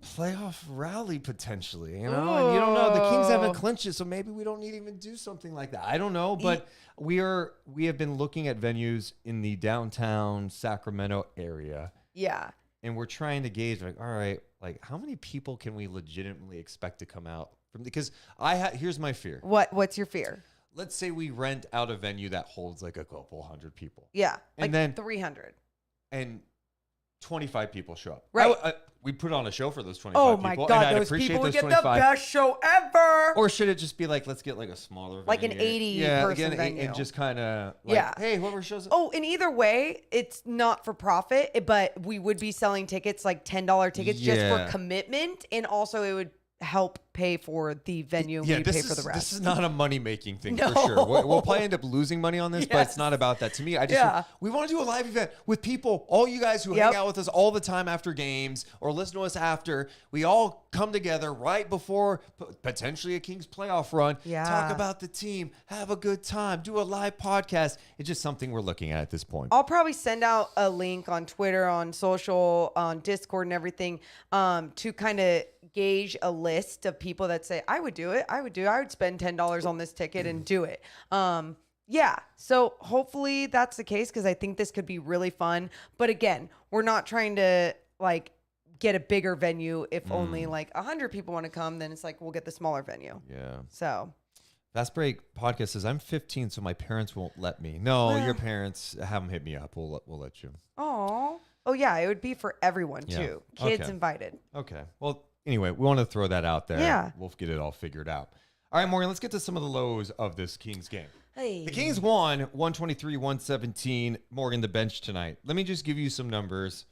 playoff rally potentially, you know? And you don't know. The Kings haven't clinched it, so maybe we don't need to even do something like that. I don't know, but we have been looking at venues in the downtown Sacramento area. Yeah. And we're trying to gauge, like, all right, like how many people can we legitimately expect to come out from? Because here's my fear. What's your fear? Let's say we rent out a venue that holds like a couple hundred people. Yeah. And like then 300. And 25 people show up. Right. We put on a show for those 25 Oh people. my God, and I'd those appreciate people would those get 25. the best show ever. Or should it just be like, let's get like a smaller Like an venue? 80 person venue. And just kind of like, Yeah. hey, whoever shows up. Oh, and either way, it's not for profit, but we would be selling tickets, like $10 tickets, just Yeah. for commitment. And also it would help pay for the venue and we pay for the rest. This is not a money-making thing No. for sure. We'll probably end up losing money on this, but it's Yes. not about that. To me, Yeah. we want to do a live event with people, all you guys who hang out with us all the time after games or listen to us after. We all come together right before potentially a Kings playoff run, talk about the team, have a good time, do a live podcast. It's just something we're looking at this point. I'll probably send out a link on Twitter, on social, on Discord and everything to kind of gauge a list of people that say, I would do it. I would spend $10 on this ticket and do it. Yeah. So hopefully that's the case because I think this could be really fun. But again, we're not trying to like get a bigger venue. If only like 100 people want to come, then it's like, we'll get the smaller venue. Yeah. So Fast Break Podcast says, I'm 15, so my parents won't let me. No, Well. your parents, have them hit me up. We'll let you. oh yeah, it would be for everyone Yeah. too. Kids Okay. invited. Okay. Well, anyway, we want to throw that out there. Yeah. We'll get it all figured out. All right, Morgan, let's get to some of the lows of this Kings game. Hey. The Kings won 123-117. Morgan, the bench tonight. Let me just give you some numbers.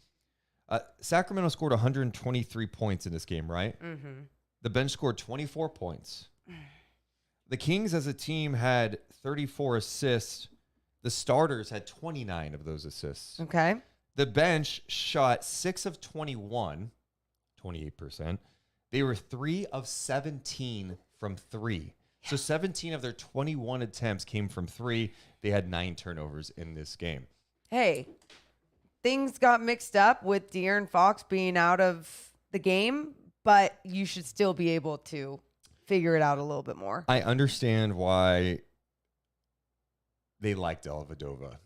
Sacramento scored 123 points in this game, right? Mm-hmm. The bench scored 24 points. The Kings as a team had 34 assists. The starters had 29 of those assists. Okay. The bench shot 6 of 21, 28%. They were 3 of 17 from 3. So 17 of their 21 attempts came from 3. They had 9 turnovers in this game. Hey, things got mixed up with De'Aaron Fox being out of the game, but you should still be able to figure it out a little bit more. I understand why they like Dellavedova.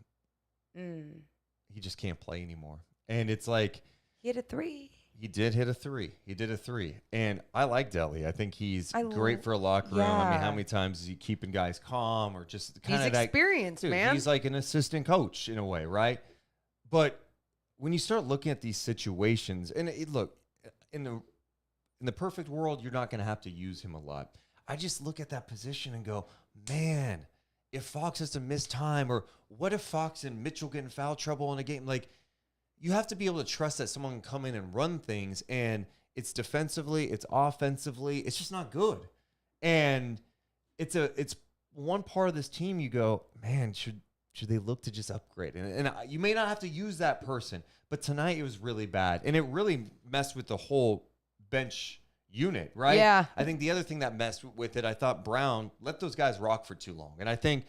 He just can't play anymore. And it's like, He hit a 3. he did hit a 3. He did a 3. And I like Delly. I think he's great for a locker room. I mean, how many times is he keeping guys calm or just kind He's of that experienced, dude, man. He's like an assistant coach in a way, right? But when you start looking at these situations, and look, in the perfect world, you're not going to have to use him a lot. I just look at that position and go, man, if Fox has to miss time, or what if Fox and Mitchell get in foul trouble in a game? Like, you have to be able to trust that someone can come in and run things, and it's defensively, it's offensively, it's just not good. And it's one part of this team you go, man, should they look to just upgrade? And you may not have to use that person, but tonight it was really bad. And it really messed with the whole bench unit, right? Yeah. I think the other thing that messed with it, I thought Brown let those guys rock for too long. And I think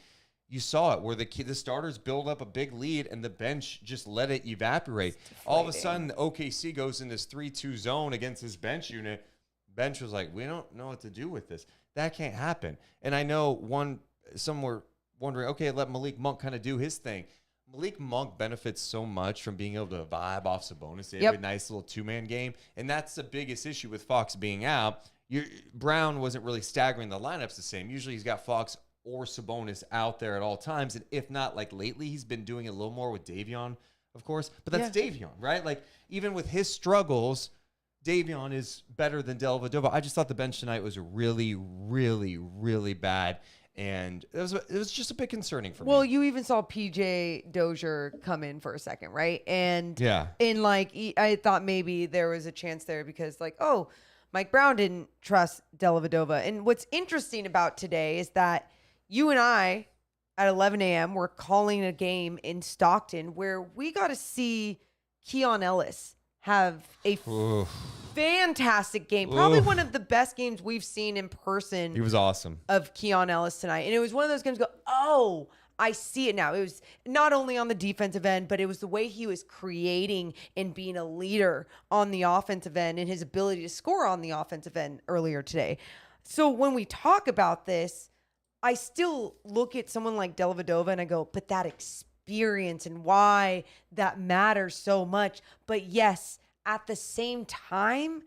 you saw it where the starters build up a big lead and the bench just let it evaporate. All of a sudden, the OKC goes in this 3-2 zone against his bench unit. Bench was like, we don't know what to do with this. That can't happen. And I know some were wondering, okay, let Malik Monk kind of do his thing. Malik Monk benefits so much from being able to vibe off Sabonis. They have a nice little two-man game, and that's the biggest issue with Fox being out. Brown wasn't really staggering the lineups the same. Usually he's got Fox or Sabonis out there at all times, and if not, like lately, he's been doing it a little more with Davion, of course. But that's Davion, right? Like, even with his struggles, Davion is better than Dellavedova. I just thought the bench tonight was really, really, really bad. And it was just a bit concerning for me. Well, you even saw PJ Dozier come in for a second, right? And I thought maybe there was a chance there because Mike Brown didn't trust Dellavedova. And what's interesting about today is that you and I at 11 a.m. were calling a game in Stockton where we got to see Keon Ellis have a fantastic game. Probably one of the best games we've seen in person. He was awesome. Of Keon Ellis tonight. And it was one of those games I see it now. It was not only on the defensive end, but it was the way he was creating and being a leader on the offensive end and his ability to score on the offensive end earlier today. So when we talk about this, I still look at someone like Dellavedova and I go, but that experience and why that matters so much. But yes, at the same time,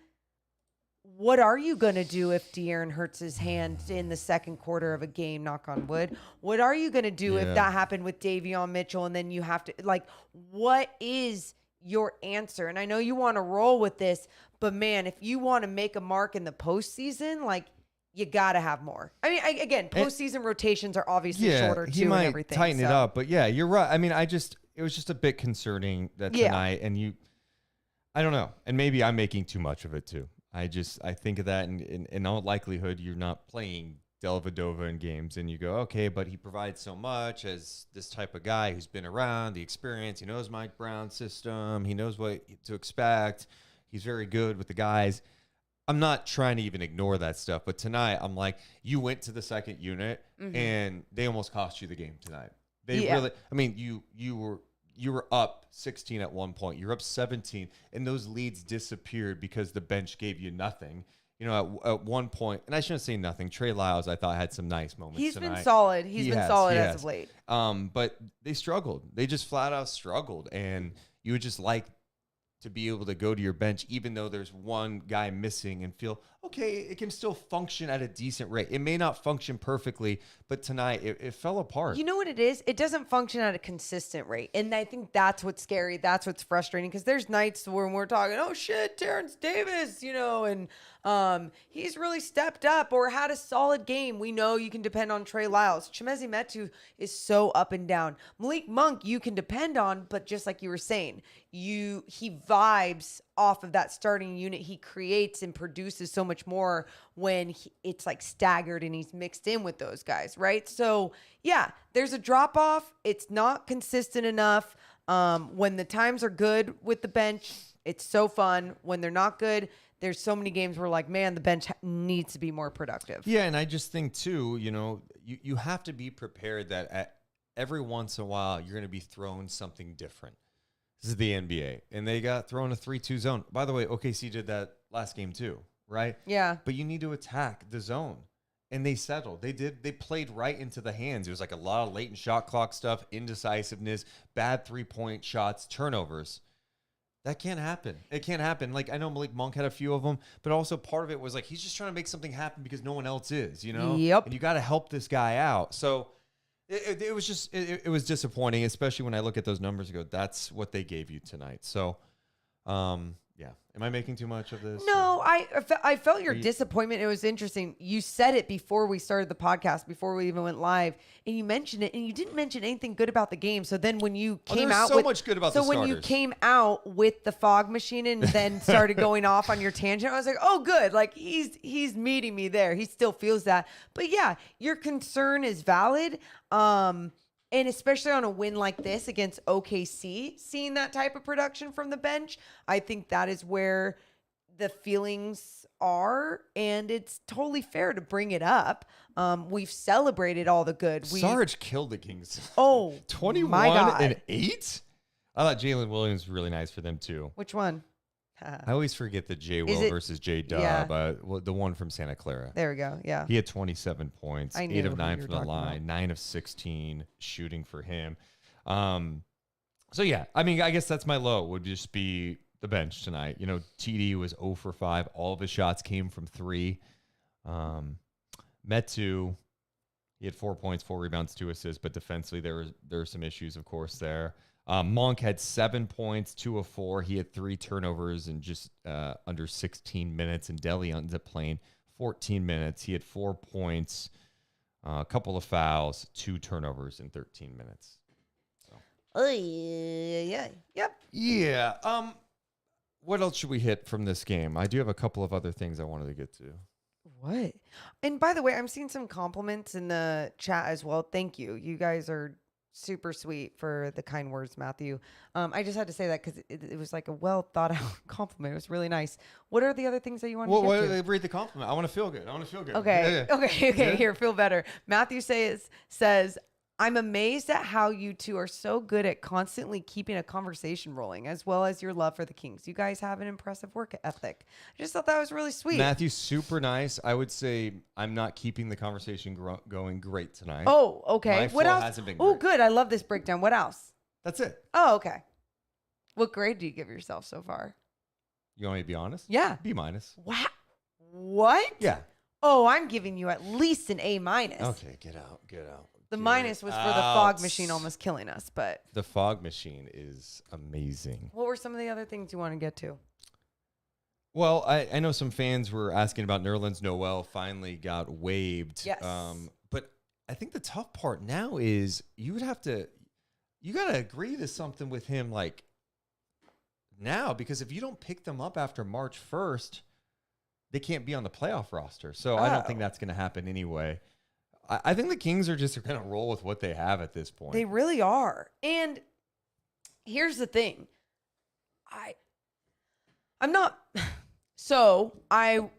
what are you going to do if De'Aaron hurts his hand in the second quarter of a game, knock on wood? What are you going to do if that happened with Davion Mitchell and then you have to, what is your answer. And I know you want to roll with this, but man, if you want to make a mark in the postseason, like, you got to have more. I mean, again, postseason rotations are obviously shorter too, he might and everything. tighten it up, but yeah, you're right. I mean, it was just a bit concerning that tonight, and I don't know, and maybe I'm making too much of it too. I think of that, and in all likelihood, you're not playing Dellavedova in games, and you go, okay, but he provides so much as this type of guy who's been around, the experience. He knows Mike Brown's system. He knows what to expect. He's very good with the guys. I'm not trying to even ignore that stuff, but tonight I'm like, you went to the second unit and they almost cost you the game tonight. They really, I mean, you were up 16 at one point. You're up 17, and those leads disappeared because the bench gave you nothing. You know, at one point, and I shouldn't say nothing. Trey Lyles, I thought, had some nice moments. He's tonight. been solid. He's been solid as of late. But they struggled. They just flat out struggled, and you would just like to be able to go to your bench, even though there's one guy missing, and feel, okay, it can still function at a decent rate. It may not function perfectly, but tonight it fell apart. You know what it is? It doesn't function at a consistent rate. And I think that's what's scary. That's what's frustrating, because there's nights when we're talking, oh shit, Terrence Davis, you know, and he's really stepped up or had a solid game. We know you can depend on Trey Lyles. Chimezie Metu is so up and down. Malik Monk, you can depend on, but just like you were saying, he vibes off of that starting unit. He creates and produces so much more when it's like staggered and he's mixed in with those guys, right? So yeah, there's a drop off. It's not consistent enough. When the times are good with the bench, it's so fun. When they're not good, there's so many games where, like, man, the bench needs to be more productive. Yeah, and I just think too, you know, you have to be prepared that every once in a while you're going to be thrown something different. This is the NBA, and they got thrown a 3-2 zone. By the way, OKC did that last game too, right? Yeah. But you need to attack the zone, and they settled. They did. They played right into the hands. It was like a lot of latent shot clock stuff, indecisiveness, bad 3-point shots, turnovers. That can't happen. It can't happen. Like, I know Malik Monk had a few of them, but also part of it was like, he's just trying to make something happen because no one else is, you know? Yep. And you got to help this guy out. So it was just, it was disappointing, especially when I look at those numbers and go, that's what they gave you tonight. So, yeah. Am I making too much of this? No, I felt your disappointment. It was interesting. You said it before we started the podcast, before we even went live, and you mentioned it, and you didn't mention anything good about the game. So then when you came out so much good about the starters. when you came out with the fog machine and then started going off on your tangent, I was like, oh, good. Like, he's meeting me there. He still feels that. But yeah, your concern is valid. And especially on a win like this against OKC, seeing that type of production from the bench, I think that is where the feelings are, and it's totally fair to bring it up. We've celebrated all the good. Sarge killed the Kings. Oh, 21 my God. and 8? I thought Jalen Williams was really nice for them too. Which one? I always forget the J. Will versus J. Dub. Yeah. The one from Santa Clara. There we go. Yeah. He had 27 points, I 8 knew of who 9 you from were the talking line, about. 9 of 16 shooting for him. So yeah, I mean, I guess that's my low, would just be the bench tonight. You know, TD was 0 for 5. All of his shots came from 3. Metu, he had 4 points, 4 rebounds, 2 assists, but defensively there were some issues, of course, there. Monk had 7 points, 2 of 4. He had 3 turnovers in just under 16 minutes, and Davion ends up playing 14 minutes. He had 4 points, a couple of fouls, 2 turnovers in 13 minutes. So. Oh, yeah. Yep. Yeah. What else should we hit from this game? I do have a couple of other things I wanted to get to. What? And by the way, I'm seeing some compliments in the chat as well. Thank you. You guys are super sweet for the kind words, Matthew. I just had to say that because it was like a well thought out compliment. It was really nice. What are the other things that you want to get to? Read the compliment. I want to feel good. Okay. Yeah. Okay. Yeah. Here, feel better. Matthew says, I'm amazed at how you two are so good at constantly keeping a conversation rolling, as well as your love for the Kings. You guys have an impressive work ethic. I just thought that was really sweet. Matthew's super nice. I would say I'm not keeping the conversation going great tonight. Oh, okay. My What flow else? hasn't been Oh, great. good. I love this breakdown. What else? That's it. Oh, okay. What grade do you give yourself so far? You want me to be honest? Yeah. B-. Wow. What? Yeah. Oh, I'm giving you at least an A-. Okay, get out. The minus was for the fog machine almost killing us, but The fog machine is amazing. what were some of the other things you want to get to? Well, I know some fans were asking about Nerlens Noel finally got waived. Yes. But I think the tough part now is you got to agree to something with him like now, because if you don't pick them up after March 1st, they can't be on the playoff roster. So I don't think that's going to happen anyway. I think the Kings are just going to roll with what they have at this point. They really are. And here's the thing. I'm not so I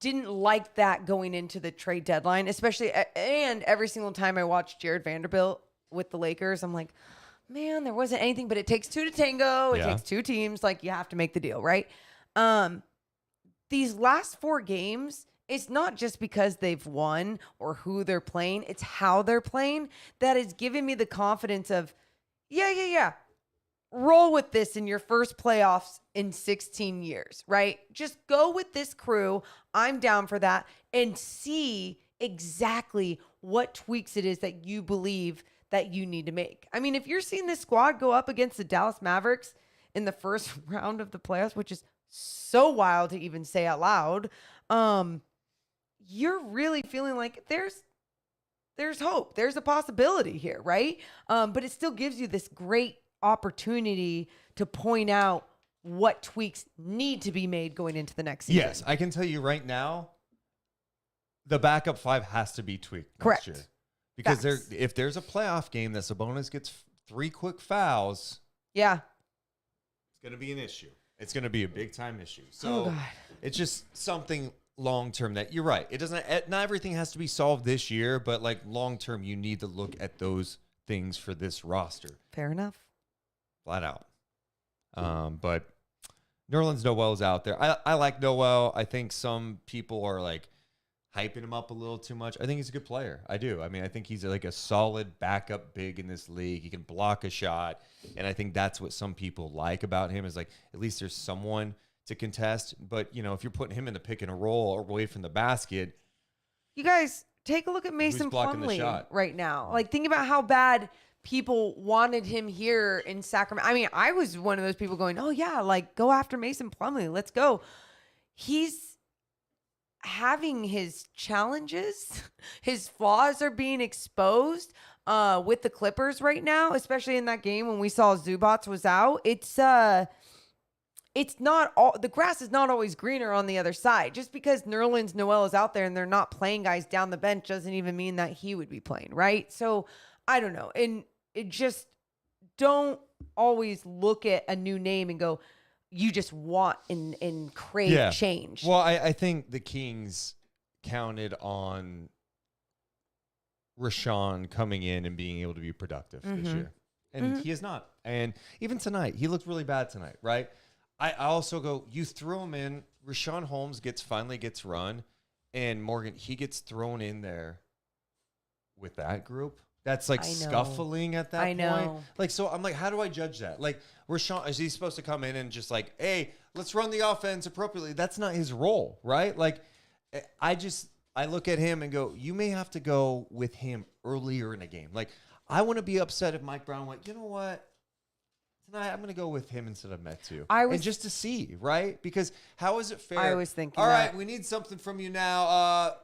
didn't like that going into the trade deadline, especially and every single time I watched Jared Vanderbilt with the Lakers, I'm like, man, there wasn't anything, but it takes two to tango. It takes two teams. Like, you have to make the deal, right? These last 4 games, it's not just because they've won or who they're playing. It's how they're playing that is giving me the confidence of, yeah. Roll with this in your first playoffs in 16 years, right? Just go with this crew. I'm down for that, and see exactly what tweaks it is that you believe that you need to make. I mean, if you're seeing this squad go up against the Dallas Mavericks in the first round of the playoffs, which is so wild to even say out loud, you're really feeling like there's hope. There's a possibility here, right? But it still gives you this great opportunity to point out what tweaks need to be made going into the next season. Yes, I can tell you right now, the backup 5 has to be tweaked Correct. next year. Because if there's a playoff game that Sabonis gets 3 quick fouls, it's going to be an issue. It's going to be a big time issue. So it's just something long term that you're right. It doesn't. Not everything has to be solved this year, but like long term, you need to look at those things for this roster. Fair enough. Flat out. But Nerlens Noel's out there. I like Noel. I think some people are like hyping him up a little too much. I think he's a good player. I do. I mean, I think he's like a solid backup big in this league. He can block a shot. And I think that's what some people like about him is like, at least there's someone to contest. But, you know, if you're putting him in the pick and a roll or away from the basket. You guys, take a look at Mason Plumlee right now. Like, think about how bad people wanted him here in Sacramento. I mean, I was one of those people going, oh, yeah, like, go after Mason Plumlee. Let's go. He's having his challenges. His flaws are being exposed with the Clippers right now, especially in that game when we saw Zubats was out. It's not all, the grass is not always greener on the other side. Just because Nerlens Noel is out there and they're not playing guys down the bench doesn't even mean that he would be playing, right? So I don't know. And it just, don't always look at a new name and go, you just want and crave change. Well, I think the Kings counted on Rashawn coming in and being able to be productive this year. And he is not. And even tonight, he looked really bad tonight, right? I also go, you throw him in, Rashawn Holmes finally gets run, and Morgan, he gets thrown in there with that group. That's like scuffling at that point. Like, so I'm like, how do I judge that? Like, Rashawn, is he supposed to come in and just like, hey, let's run the offense appropriately? That's not his role, right? Like, I look at him and go, you may have to go with him earlier in a game. Like, I want to be upset if Mike Brown went, you know what? Tonight, I'm going to go with him instead of Metu. And just to see, right? Because how is it fair? I was thinking all right, we need something from you now.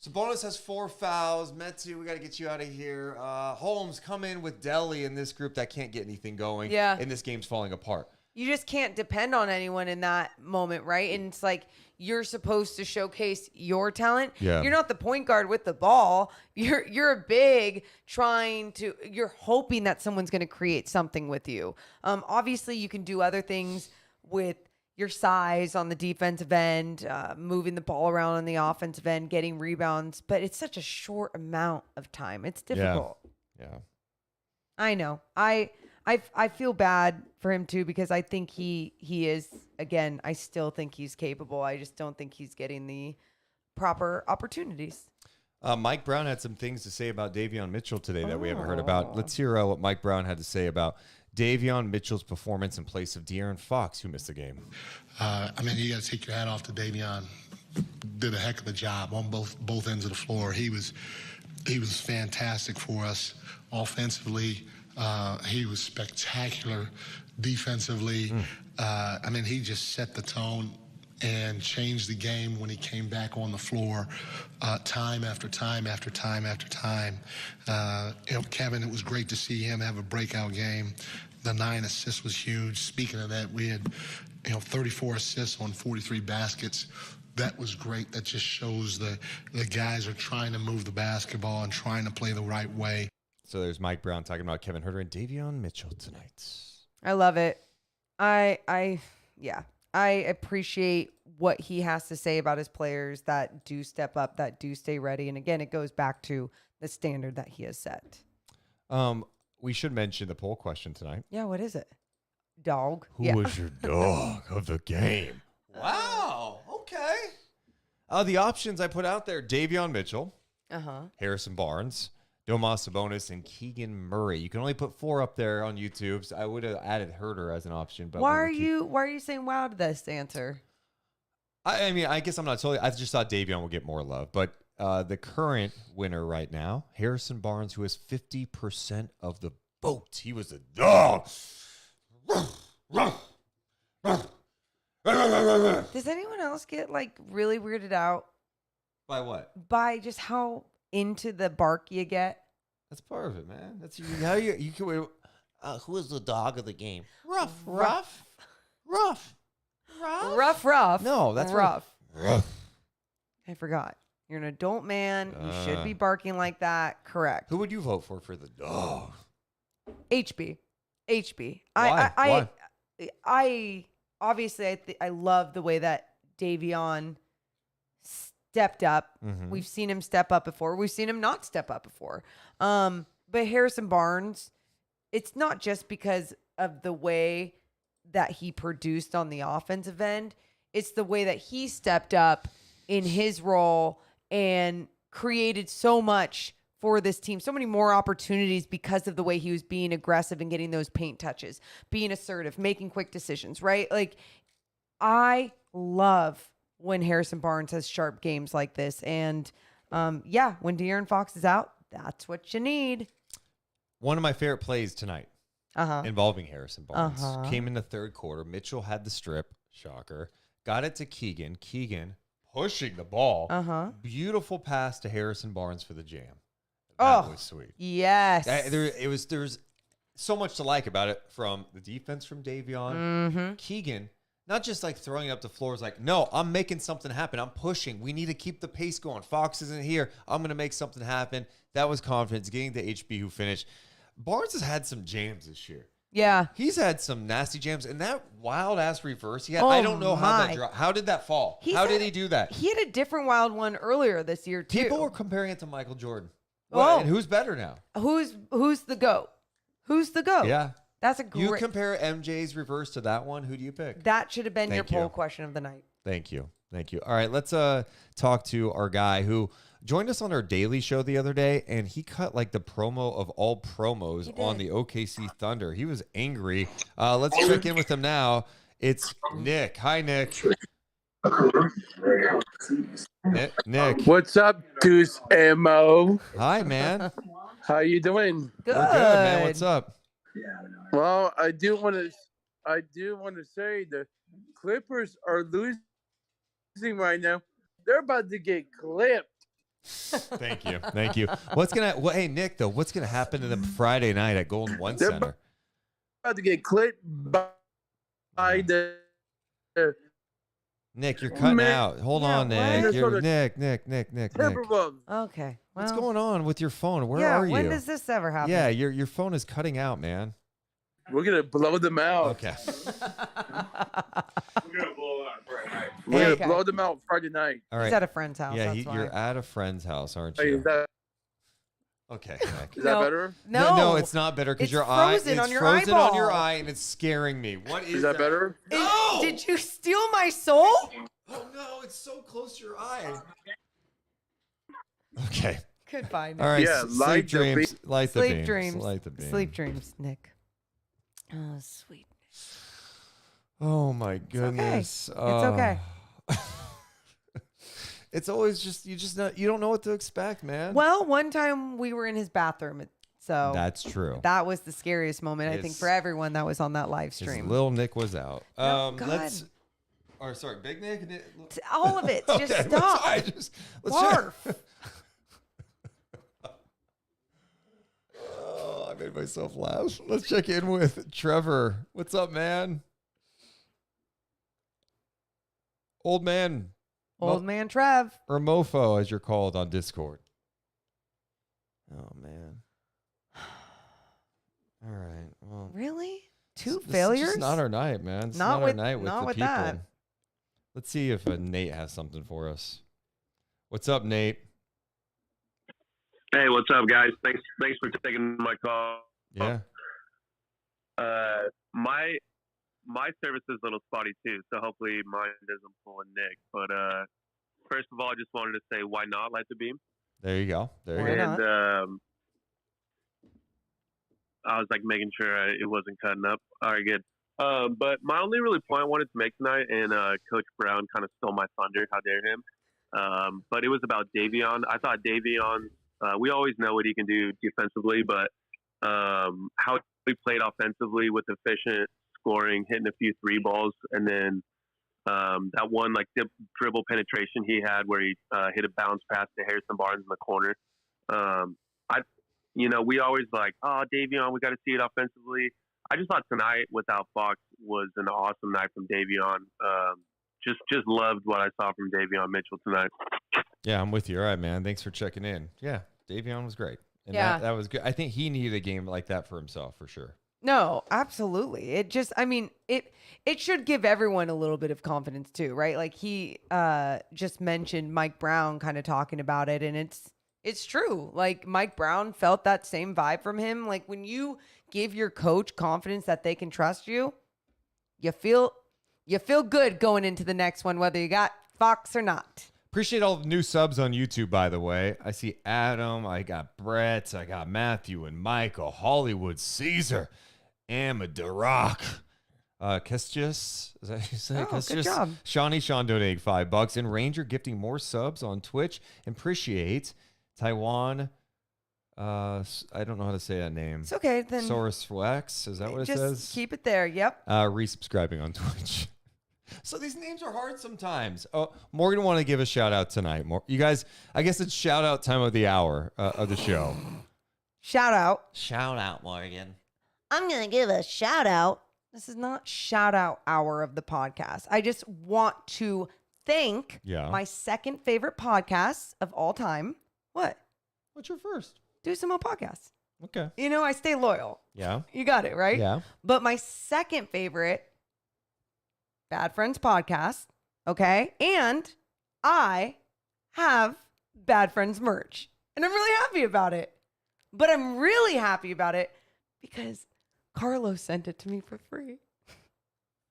Sabonis has 4 fouls. Metu, we got to get you out of here. Holmes, come in with Delly in this group that can't get anything going. Yeah. And this game's falling apart. You just can't depend on anyone in that moment, right? And it's like you're supposed to showcase your talent. Yeah. You're not the point guard with the ball. You're a big you're hoping that someone's going to create something with you. Obviously, you can do other things with your size on the defensive end, moving the ball around on the offensive end, getting rebounds, but it's such a short amount of time. It's difficult. Yeah. I know. I feel bad for him too, because I think he is, again, I still think he's capable. I just don't think he's getting the proper opportunities. Mike Brown had some things to say about Davion Mitchell today that we haven't heard about. Let's hear what Mike Brown had to say about Davion Mitchell's performance in place of De'Aaron Fox, who missed the game. I mean, you got to take your hat off to Davion did a heck of a job on both ends of the floor. He was fantastic for us offensively. He was spectacular defensively. I mean, he just set the tone and changed the game when he came back on the floor time after time after time after time. Kevin, it was great to see him have a breakout game. The 9 assists was huge. Speaking of that, we had 34 assists on 43 baskets. That was great. That just shows the guys are trying to move the basketball and trying to play the right way. So there's Mike Brown talking about Kevin Huerter and Davion Mitchell tonight. I love it. I appreciate what he has to say about his players that do step up, that do stay ready. And again, it goes back to the standard that he has set. We should mention the poll question tonight. Yeah, what is it? Dog. Who was your dog of the game? Wow. Okay. The options I put out there: Davion Mitchell, Harrison Barnes, Domas Sabonis, and Keegan Murray. You can only put 4 up there on YouTube. So I would have added Herter as an option. But why are you saying wow to this answer? I mean, I guess I'm not totally. I just thought Davion would get more love, but the current winner right now, Harrison Barnes, who has 50% of the vote. He was a dog. Does anyone else get really weirded out by what? By just how into the bark you get? That's part of it, man. That's how you can. Who is the dog of the game? Rough. No, that's rough. Rough. I forgot. You're an adult man. You should be barking like that. Correct. Who would you vote for the dog? HB. Why? I obviously I love the way that Davion stepped up. Mm-hmm. We've seen him step up before. We've seen him not step up before. But Harrison Barnes, it's not just because of the way that he produced on the offensive end. It's the way that he stepped up in his role and created so much for this team, so many more opportunities because of the way he was being aggressive and getting those paint touches, being assertive, making quick decisions, right? I love when Harrison Barnes has sharp games like this. And when De'Aaron Fox is out, that's what you need. One of my favorite plays tonight involving Harrison Barnes came in the third quarter. Mitchell had the strip, shocker, got it to Keegan. Keegan pushing the ball. Beautiful pass to Harrison Barnes for the jam. That was sweet. Yes. There's so much to like about it, from the defense from Davion. Keegan, not just throwing it up the floor, is no, I'm making something happen. I'm pushing. We need to keep the pace going. Fox isn't here. I'm going to make something happen. That was confidence. Getting to HB, who finished. Barnes has had some jams this year. Yeah. He's had some nasty jams. And that wild-ass reverse he had, I don't know how did that fall? How did he do that? He had a different wild one earlier this year, too. People were comparing it to Michael Jordan. Well, and who's better now? Who's the GOAT? Who's the GOAT? Yeah. That's a great... You compare MJ's reverse to that one, who do you pick? That should have been your poll question of the night. Thank you. All right, let's talk to our guy who joined us on our daily show the other day, and he cut the promo of all promos on the OKC Thunder. He was angry. Let's check in with him now. It's Nick. Hi, Nick. Nick. What's up, Deuce and Mo? Hi, man. How you doing? Good. We're good, man. What's up? Well, I do want to say the Clippers are losing right now. They're about to get clipped. Thank you. Hey, Nick, though, what's gonna happen to them Friday night at Golden One They're Center? About to get clipped by the. Nick, you're cutting out. Hold on, Nick. Nick. Okay. What's going on with your phone? Where are you? When does this ever happen? Yeah, your phone is cutting out, man. We're gonna blow them out. Okay. We're gonna blow them out Friday night. All right. He's at a friend's house. Yeah, that's why. you're at a friend's house, aren't Hey, you? Okay. Is that better? No, it's not better because It's your eye frozen on your frozen on your eyeball. eye, and it's scaring me. What is Is that better? No! Did you steal my soul? Oh no, it's so close to your eye. Okay. Goodbye, Nick. All right. Yeah, sleep dreams. Light the Sleep beams. dreams. Light the beams. Sleep dreams, Nick. Oh, sweet. Oh my goodness. It's okay. It's always just you don't know what to expect, man. Well, one time we were in his bathroom, so that's true. That was the scariest moment, I think, for everyone that was on that live stream. Little Nick was out. God. Sorry, Big Nick. All of it. Okay, Just stop. let's Barf. I made myself laugh. Let's check in with Trevor. What's up, man? Old man. Old man Trev. Or Mofo, as you're called on Discord. Oh, man. All right. Well, really? Two this failures? It's just not our night, man. It's not not our night with not the with people. that. Let's see if Nate has something for us. What's up, Nate? Hey, what's up, guys? Thanks for taking my call. Yeah. My service is a little spotty too, so hopefully mine doesn't pull a Nick. But first of all, I just wanted to say, why not light the beam? There you go. And I was like making sure it wasn't cutting up. All right, good. But my only really point I wanted to make tonight, and Coach Brown kind of stole my thunder. How dare him? But it was about Davion. I thought Davion. We always know what he can do defensively, but how he played offensively with efficient scoring, hitting a few three balls, and then that one like dribble penetration he had where he hit a bounce pass to Harrison Barnes in the corner. We always like, oh, Davion, we got to see it offensively. I just thought tonight without Fox was an awesome night from Davion. Just loved what I saw from Davion Mitchell tonight. Yeah, I'm with you. All right, man. Thanks for checking in. Yeah, Davion was great. And that was good. I think he needed a game like that for himself, for sure. No, absolutely. It just, it should give everyone a little bit of confidence too, right? Like he just mentioned Mike Brown kind of talking about it, and it's true. Like Mike Brown felt that same vibe from him. Like when you give your coach confidence that they can trust you, you feel good going into the next one, whether you got Fox or not. Appreciate all the new subs on YouTube, by the way. I see Adam, I got Brett, I got Matthew and Michael, Hollywood Caesar, Amadarock, Kestius, is that how you say it? Oh, good job. Shawnee Sean donating $5, and Ranger gifting more subs on Twitch. Appreciate Taiwan. I don't know how to say that name. It's okay. Then Saurus Flex, is that what it says? Just keep it there. Yep. Resubscribing on Twitch. So these names are hard sometimes. Oh, Morgan wanted to give a shout out tonight. You guys, I guess it's shout out time of the hour of the show. Shout out. Shout out, Morgan. I'm going to give a shout out. This is not shout out hour of the podcast. I just want to thank my second favorite podcast of all time. What? What's your first? Deuce and Mo podcast. Okay. I stay loyal. Yeah. You got it, right? Yeah. But my second favorite, Bad Friends podcast. Okay. And I have Bad Friends merch. And I'm really happy about it. But I'm really happy about it because Carlos sent it to me for free.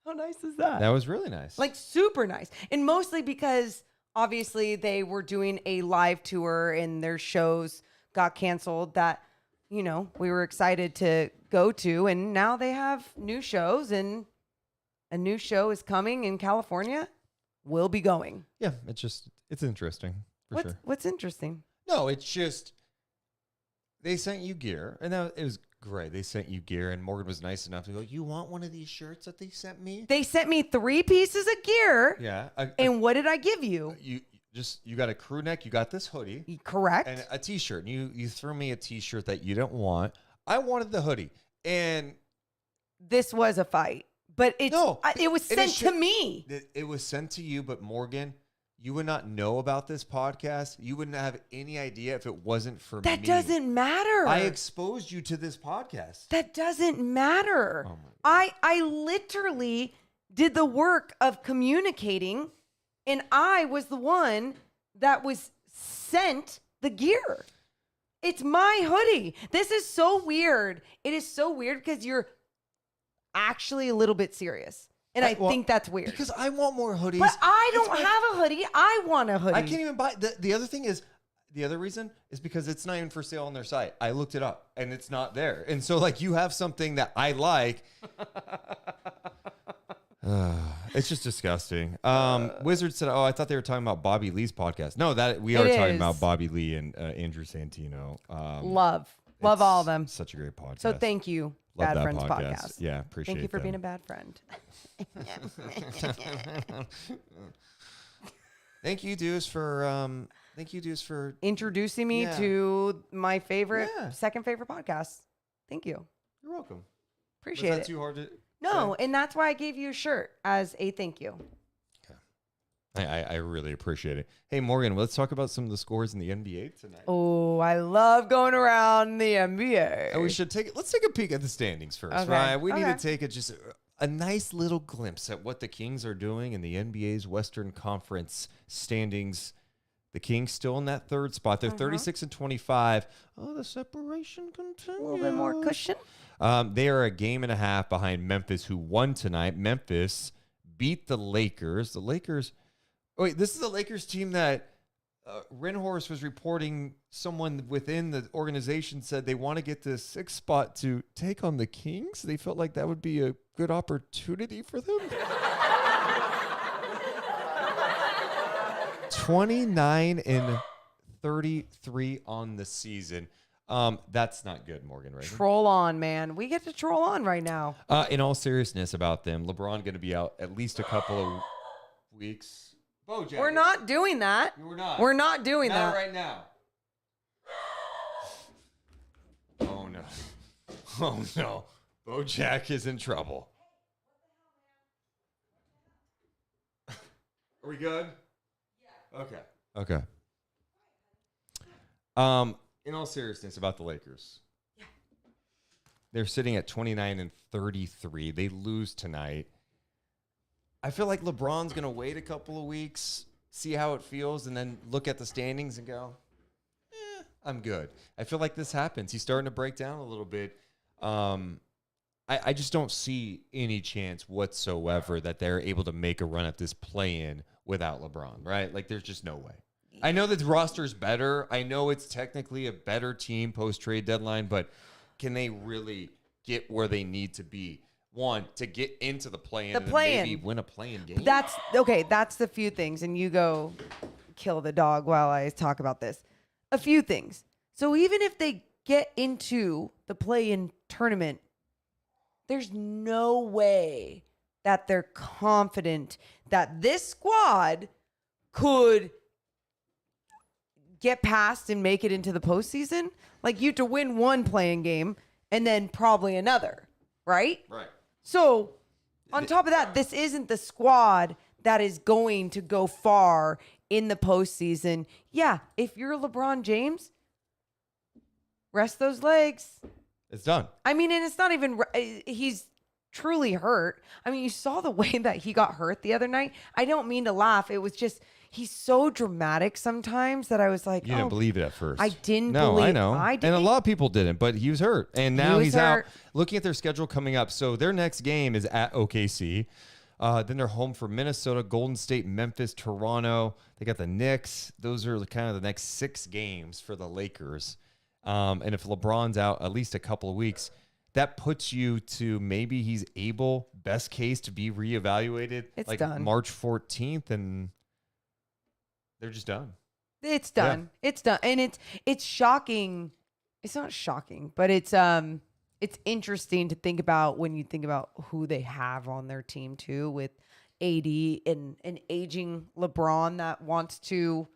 How nice is that? That was really nice. Like super nice. And mostly because obviously they were doing a live tour and their shows got canceled that, we were excited to go to. And now they have new shows, and a new show is coming in California. We'll be going. Yeah, it's interesting. What's interesting? No, it's just they sent you gear, and it was great. They sent you gear, and Morgan was nice enough to go, you want one of these shirts that they sent me? They sent me 3 pieces of gear. Yeah. And what did I give you? You got a crew neck, you got this hoodie. Correct. And a t-shirt. And you threw me a t-shirt that you didn't want. I wanted the hoodie. And this was a fight. But it was sent to me. It was sent to you, but Morgan, you would not know about this podcast. You wouldn't have any idea if it wasn't for me. That doesn't matter. I exposed you to this podcast. That doesn't matter. Oh I literally did the work of communicating, and I was the one that was sent the gear. It's my hoodie. This is so weird. It is so weird because you're actually a little bit serious. And I think that's weird. Because I want more hoodies. But I don't have a hoodie. I want a hoodie. I can't even buy the other thing is the other reason is because it's not even for sale on their site. I looked it up and it's not there. And so like you have something that I like. It's just disgusting. Wizard said, "Oh, I thought they were talking about Bobby Lee's podcast." No, that we are talking about Bobby Lee and Andrew Santino. Love all of them. Such a great podcast. So thank you, Love Bad that Friends podcast. Yeah, appreciate it. Thank you for being a bad friend. Thank you, Deuce, for introducing me to my favorite, second favorite podcast. Thank you. You're welcome. Appreciate Was that it. too hard to No, say? and that's why I gave you a shirt as a thank you. I really appreciate it. Hey, Morgan, let's talk about some of the scores in the NBA tonight. Oh, I love going around the NBA. And let's take a peek at the standings first, Okay. right? We need to take a nice little glimpse at what the Kings are doing in the NBA's Western Conference standings. The Kings still in that third spot. They're 36 and 25. Oh, the separation continues. A little bit more cushion. They are a game and a half behind Memphis, who won tonight. Memphis beat the Lakers. The Lakers... Oh, wait, this is the Lakers team that Rinhorst was reporting someone within the organization said they want to get the sixth spot to take on the Kings. They felt like that would be a good opportunity for them. 29 and 33 on the season. That's not good, Morgan, right? Troll on, man. We get to troll on right now. In all seriousness about them, LeBron going to be out at least a couple of weeks. Bojack. We're not doing that. We're not. We're not doing Not that. right now. Oh, no. Oh, no. Bojack is in trouble. Are we good? Yeah. Okay. In all seriousness about the Lakers. Yeah. They're sitting at 29 and 33. They lose tonight. I feel like LeBron's going to wait a couple of weeks, see how it feels, and then look at the standings and go, I'm good. I feel like this happens. He's starting to break down a little bit. I just don't see any chance whatsoever that they're able to make a run at this play-in without LeBron, right? Like, there's just no way. I know that the roster's better. I know it's technically a better team post-trade deadline, but can they really get where they need to be? One, to get into the play-in and maybe win a play-in game. That's okay. That's the few things. And you go kill the dog while I talk about this. A few things. So even if they get into the play-in tournament, there's no way that they're confident that this squad could get past and make it into the postseason. Like, you have to win one play-in game and then probably another, right? Right. So, on top of that, this isn't the squad that is going to go far in the postseason. Yeah, if you're LeBron James, rest those legs. It's done. I mean, and it's not even, he's truly hurt. I mean, you saw the way that he got hurt the other night. I don't mean to laugh. It was just, he's so dramatic sometimes that I was like, You didn't believe it at first. I didn't No, believe I know. I didn't. And a lot of people didn't, but he was hurt. And now was he's hurt. out. Looking at their schedule coming up. So their next game is at OKC. Then they're home for Minnesota, Golden State, Memphis, Toronto. They got the Knicks. Those are kind of the next 6 games for the Lakers. And if LeBron's out at least a couple of weeks, that puts you to maybe he's able, best case, to be reevaluated It's like done. March 14th, and they're just done. It's done. Yeah. It's done. And it's shocking. It's not shocking, but it's interesting to think about when you think about who they have on their team too, with AD and an aging LeBron that wants to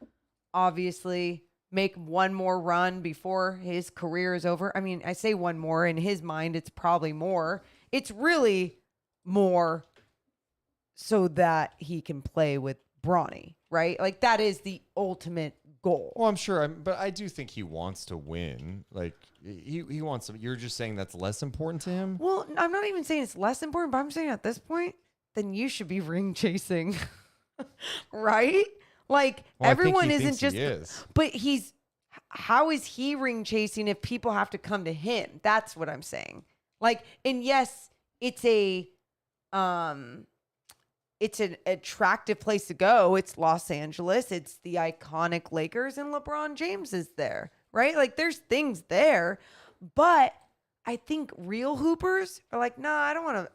obviously make one more run before his career is over. I mean, I say one more. In his mind, it's probably more. It's really more so that he can play with Bronny, right? Like, that is the ultimate goal. Well, I'm sure, but I do think he wants to win. Like, he wants to. You're just saying that's less important to him? Well, I'm not even saying it's less important, but I'm saying at this point, then you should be ring chasing, right? Like, well, everyone isn't just, but how is he ring chasing if people have to come to him? That's what I'm saying. Like, and yes, it's an attractive place to go. It's Los Angeles. It's the iconic Lakers, and LeBron James is there, right? Like, there's things there, but I think real hoopers are like, nah, I don't want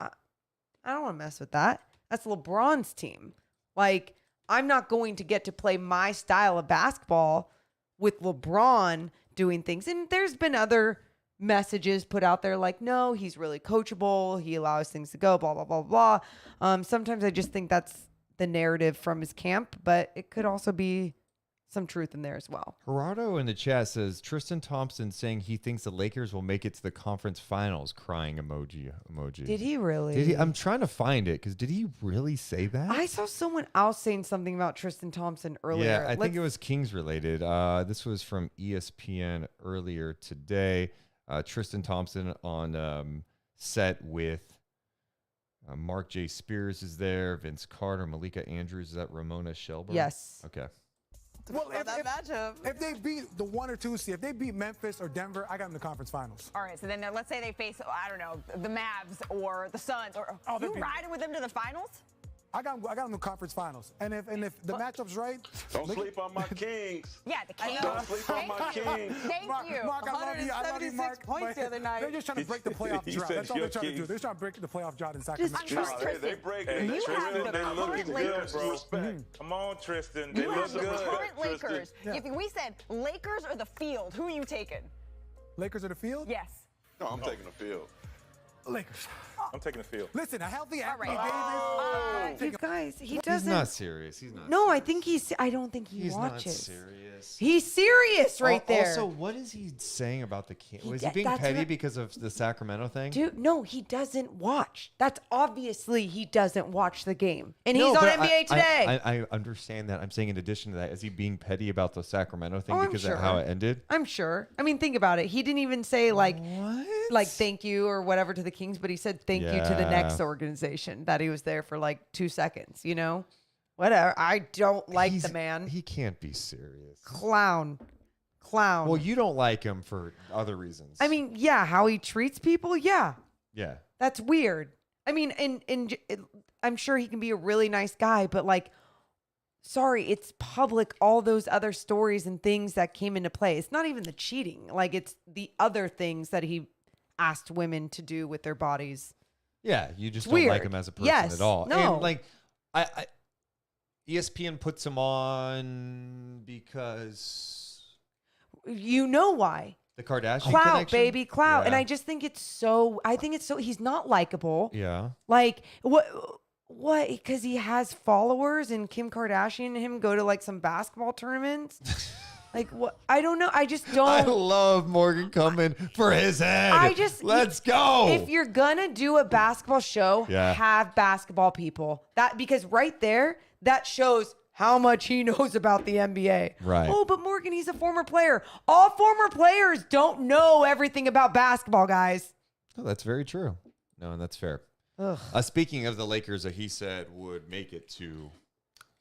to mess with that. That's LeBron's team. Like, I'm not going to get to play my style of basketball with LeBron doing things. And there's been other messages put out there like, no, he's really coachable. He allows things to go, blah, blah, blah, blah. Sometimes I just think that's the narrative from his camp, but it could also be some truth in there as well. Gerardo in the chat says Tristan Thompson saying he thinks the Lakers will make it to the conference finals. Crying emoji. Did he really? Did he? I'm trying to find it because did he really say that? I saw someone else saying something about Tristan Thompson earlier. Yeah, I think it was Kings related. This was from ESPN earlier today. Tristan Thompson on set with Mark J. Spears is there. Vince Carter, Malika Andrews. Is that Ramona Shelburne? Yes. Okay. Well, if they beat the 1 or 2 seed, if they beat Memphis or Denver, I got them in the conference finals. All right, so then let's say they face, I don't know, the Mavs or the Suns. Or you riding with them to the finals? I got them in the conference finals. And if the matchup's right, don't sleep on my Kings. Yeah, the Kings. Don't sleep on my Kings. Thank you. Mark, I love you, Mark. Points the other night. They're just trying to break the playoff drought. That's all they're trying to do. They're trying to break the playoff drought in Sacramento. They break it. They're looking good, bro. Come on, Tristan. They look good. Current Lakers. If we said Lakers or the field, who are you taking? Lakers or the field? Yes. No, I'm taking the field. Lakers. I'm taking the field. Listen, a healthy Anthony Davis. You guys, he doesn't. He's not serious. He's not. No, serious. I think I don't think he watches. He's not serious. He's serious right there. Also, what is he saying about the Kings? Was he that's being petty what- because of the Sacramento thing? Dude, no, he doesn't watch. That's obviously he doesn't watch the game. And No, he's on but NBA Today. I understand that. I'm saying in addition to that, is he being petty about the Sacramento thing Oh, I'm because sure. of how it ended? I'm sure. I mean, think about it. He didn't even say like thank you or whatever to the Kings, but he said thank you to the Yeah. next organization that he was there for like 2 seconds, you know? Whatever. I don't like the man. He can't be serious. Clown. Well, you don't like him for other reasons. I mean, yeah, how he treats people, yeah. Yeah. That's weird. I mean, and I'm sure he can be a really nice guy, but like, sorry, it's public, all those other stories and things that came into play. It's not even the cheating. Like, it's the other things that he asked women to do with their bodies. Yeah, you just It's don't like weird. him as a person Yes, at all. no. And like, I ESPN puts him on because You know why? the Kardashian Clout, connection? baby, clout. Yeah. And I just think it's so, he's not likable. Yeah. Like, what? Because he has followers and Kim Kardashian and him go to like some basketball tournaments. Like, what? I don't know. I just don't. I love Morgan coming for his head. Let's go. If you're gonna do a basketball show, have basketball people. Because right there, that shows how much he knows about the NBA. Right. Oh, but Morgan, he's a former player. All former players don't know everything about basketball, guys. No, that's very true. No, and that's fair. Ugh. Speaking of the Lakers that he said would make it to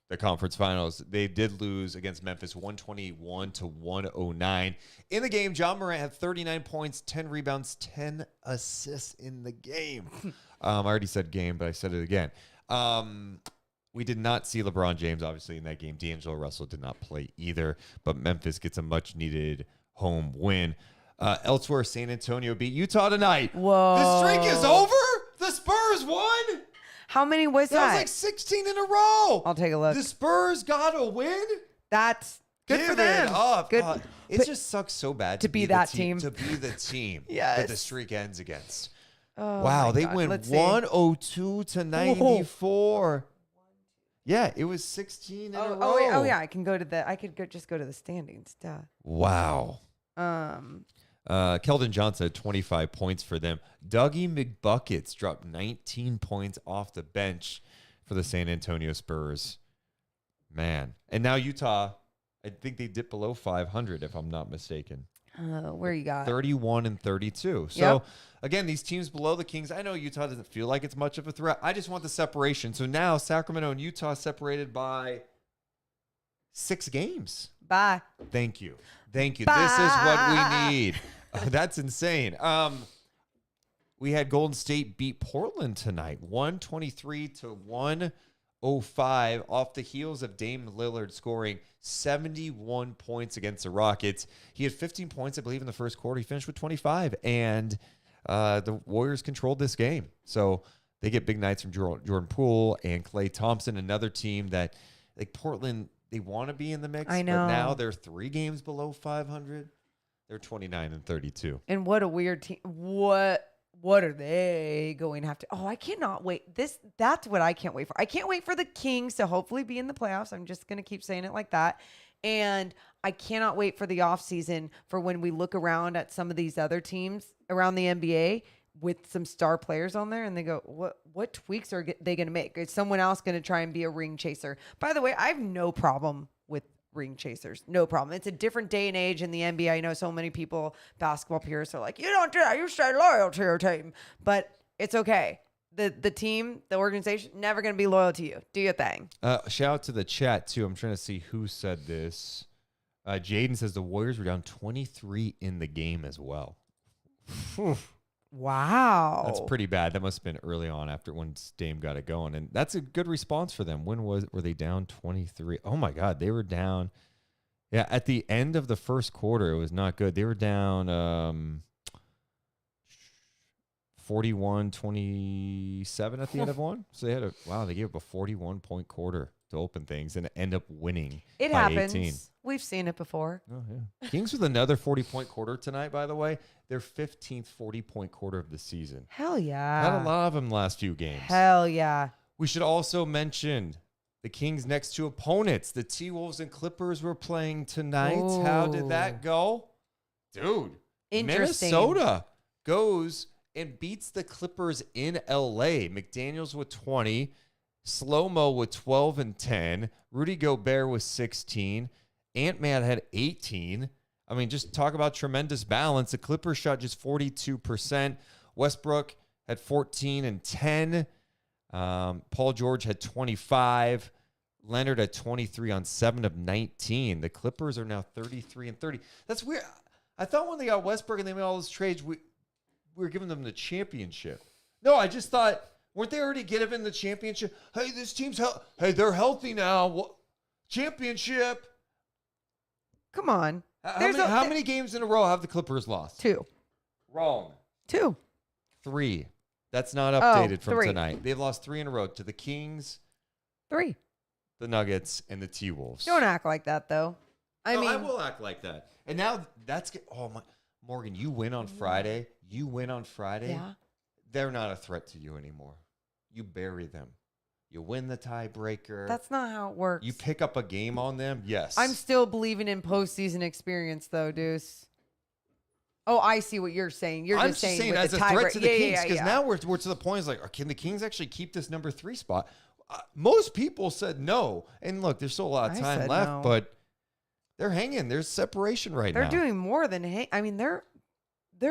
the conference finals, they did lose against Memphis 121-109. In the game, John Morant had 39 points, 10 rebounds, 10 assists in the game. I already said game, but I said it again. We did not see LeBron James, obviously, in that game. D'Angelo Russell did not play either, but Memphis gets a much-needed home win. Elsewhere, San Antonio beat Utah tonight. Whoa. The streak is over? The Spurs won? How many was that? That was like 16 in a row. I'll take a look. The Spurs got a win? That's good Give for them. it up. Good. It just sucks so bad to be that team. To be the team Yes. that the streak ends against. Oh wow, my they God. went Let's see. 102-94. Yeah, it was 16 in a row. Oh yeah, I could just go to the standings. Duh. Wow. Keldon Johnson had 25 points for them. Dougie McBuckets dropped 19 points off the bench for the San Antonio Spurs. Man. And now Utah, I think they dipped below 500 if I'm not mistaken. Where you got? 31-32. So again, these teams below the Kings, I know Utah doesn't feel like it's much of a threat. I just want the separation. So now Sacramento and Utah separated by 6 games. Bye. Thank you. Thank you. Bye. This is what we need. That's insane. We had Golden State beat Portland tonight, 123-105, off the heels of Dame Lillard scoring 71 points against the Rockets. He had 15 points, I believe, in the first quarter. He finished with 25, and the Warriors controlled this game. So They get big nights from Jordan Poole and Klay Thompson, another team that, like Portland, they want to be in the mix. I know. But now they're 3 games below 500. They're 29-32. And what a weird team. What are they going to have to? Oh, I cannot wait. That's what I can't wait for. I can't wait for the Kings to hopefully be in the playoffs. I'm just going to keep saying it like that. And I cannot wait for the offseason for when we look around at some of these other teams around the NBA with some star players on there and they go, what tweaks are they going to make? Is someone else going to try and be a ring chaser? By the way, I have no problem with ring chasers. No problem. It's a different day and age in the NBA. I know so many people, basketball peers, are like, you don't do that. You stay loyal to your team. But it's okay. The team, the organization, never going to be loyal to you. Do your thing. Shout out to the chat, too. I'm trying to see who said this. Jaden says the Warriors were down 23 in the game as well. Wow. That's pretty bad. That must have been early on after when Dame got it going. And that's a good response for them. When were they down 23? Oh, my God. They were down. Yeah, at the end of the first quarter, it was not good. They were down 41-27 at the end of one. So they had they gave up a 41-point quarter to open things and end up winning. It by happens. 18. We've seen it before. Oh, yeah. Kings with another 40-point quarter tonight, by the way. Their 15th 40-point quarter of the season. Hell yeah. Had a lot of them last few games. Hell yeah. We should also mention the Kings' next 2 opponents. The T-Wolves and Clippers were playing tonight. Ooh. How did that go? Dude, Interesting. Minnesota goes and beats the Clippers in L.A. McDaniels with 20. Slow-Mo with 12 and 10. Rudy Gobert with 16. Ant-Man had 18. I mean, just talk about tremendous balance. The Clippers shot just 42%. Westbrook had 14 and 10. Paul George had 25. Leonard had 23 on 7 of 19. The Clippers are now 33 and 30. That's weird. I thought when they got Westbrook and they made all those trades, we were giving them the championship. No, I just thought, weren't they already given the championship? Hey, this team's they're healthy now. Championship. Come on. How many games in a row have the Clippers lost? 2. Wrong. 2. 3. That's not updated from 3. tonight. They've lost 3 in a row to the Kings, 3. the Nuggets, and the T-Wolves. Don't act like that, though. I mean, I will act like that. And now Morgan, you win on Friday. Yeah. They're not a threat to you anymore. You bury them. You win the tiebreaker. That's not how it works. You pick up a game on them. Yes. I'm still believing in postseason experience, though, Deuce. Oh, I see what you're saying. You're just saying with as the a threat to the Kings, yeah, because yeah. now we're to the point. It's like, can the Kings actually keep this number 3 spot? Most people said no. And look, there's still a lot of time left, no. but they're hanging. There's separation right now. They're doing more than I mean, they're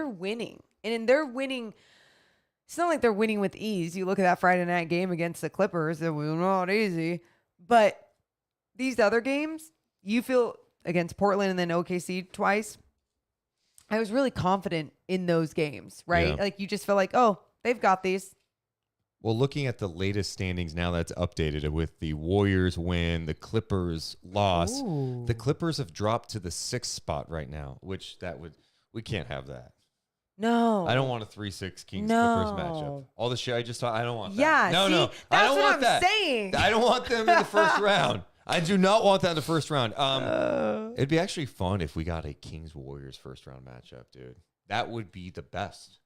winning, and they're winning. It's not like they're winning with ease. You look at that Friday night game against the Clippers; it was not easy. But these other games, you feel against Portland and then OKC twice. I was really confident in those games, right? Yeah. Like you just feel like, oh, they've got these. Well, looking at the latest standings now that's updated with the Warriors win, the Clippers loss. Ooh. The Clippers have dropped to the 6th spot right now, which we can't have that. No. I don't want a 3-6 Kings No. Clippers matchup. All the shit I just thought, I don't want that. Yeah, No, see, no. I that's don't what want I'm that. saying. I don't want them in the first round. I do not want that in the first round. It'd be actually fun if we got a Kings-Warriors first round matchup, dude. That would be the best.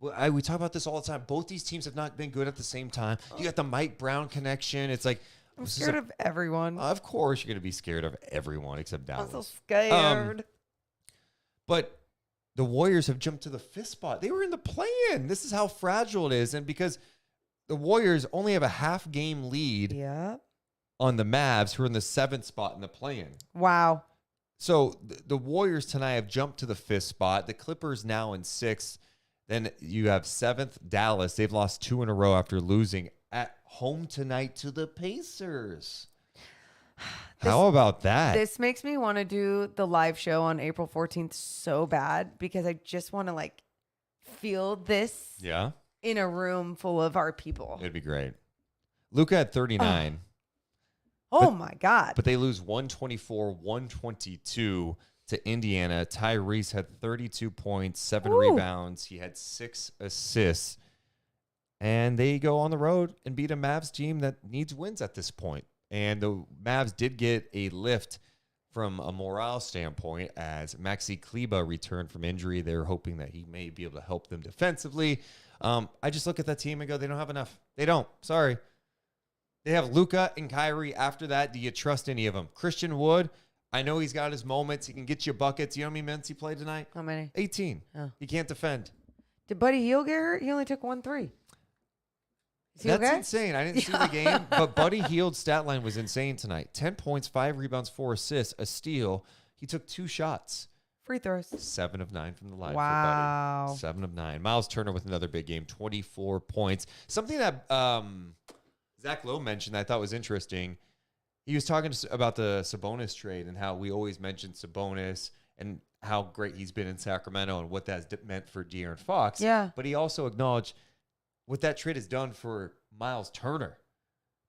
We talk about this all the time. Both these teams have not been good at the same time. You got the Mike Brown connection. It's like, I'm scared of everyone. Of course, you're going to be scared of everyone except Dallas. I'm so scared. But the Warriors have jumped to the 5th spot. They were in the play-in. This is how fragile it is. And because the Warriors only have a half-game lead on the Mavs, who are in the 7th spot in the play-in. Wow. So the Warriors tonight have jumped to the 5th spot. The Clippers now in 6th. Then you have 7th, Dallas. They've lost 2 in a row after losing at home tonight to the Pacers. How about that? This makes me want to do the live show on April 14th so bad because I just want to feel this in a room full of our people. It'd be great. Luka had 39. Oh my God. But they lose 124-122 to Indiana. Tyrese had 32 points, 7 rebounds. He had 6 assists. And they go on the road and beat a Mavs team that needs wins at this point. And the Mavs did get a lift from a morale standpoint as Maxi Kleber returned from injury. They're hoping that he may be able to help them defensively. I just look at that team and go, they don't have enough. They don't. Sorry. They have Luka and Kyrie. After that, do you trust any of them? Christian Wood, I know he's got his moments. He can get you buckets. You know how many minutes he played tonight? How many? 18. Oh. He can't defend. Did Buddy Hield get hurt? He only took 1-3. Is he That's okay? insane. I didn't see the game, but Buddy Hield's stat line was insane tonight. 10 points, 5 rebounds, 4 assists, a steal. He took 2 shots. Free throws. 7 of 9 from the line Wow. for Buddy. 7 of 9. Miles Turner with another big game, 24 points. Something that Zach Lowe mentioned that I thought was interesting. He was talking about the Sabonis trade and how we always mention Sabonis and how great he's been in Sacramento and what that's meant for De'Aaron Fox. Yeah. But he also acknowledged what that trade has done for Miles Turner,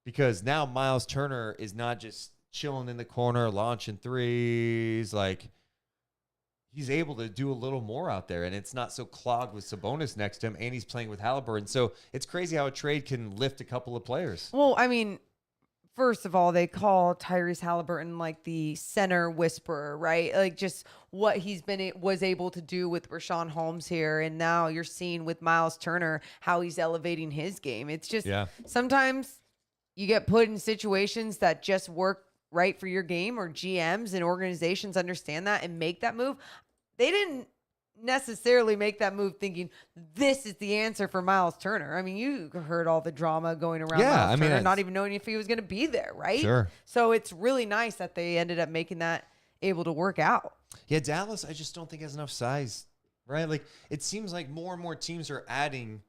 because now Miles Turner is not just chilling in the corner, launching threes. Like, he's able to do a little more out there, and it's not so clogged with Sabonis next to him, and he's playing with Halliburton. So it's crazy how a trade can lift a couple of players. Well, I mean, first of all, they call Tyrese Halliburton like the center whisperer, right? Like just what he's was able to do with Rashawn Holmes here, and now you're seeing with Miles Turner how he's elevating his game. It's just sometimes you get put in situations that just work right for your game, or GMs and organizations understand that and make that move. They didn't necessarily make that move thinking this is the answer for Miles Turner. I mean, you heard all the drama going around Miles Turner, not even knowing if he was going to be there, right? Sure. So it's really nice that they ended up making that able to work out. Yeah, Dallas, I just don't think has enough size, right? Like, it seems like more and more teams are adding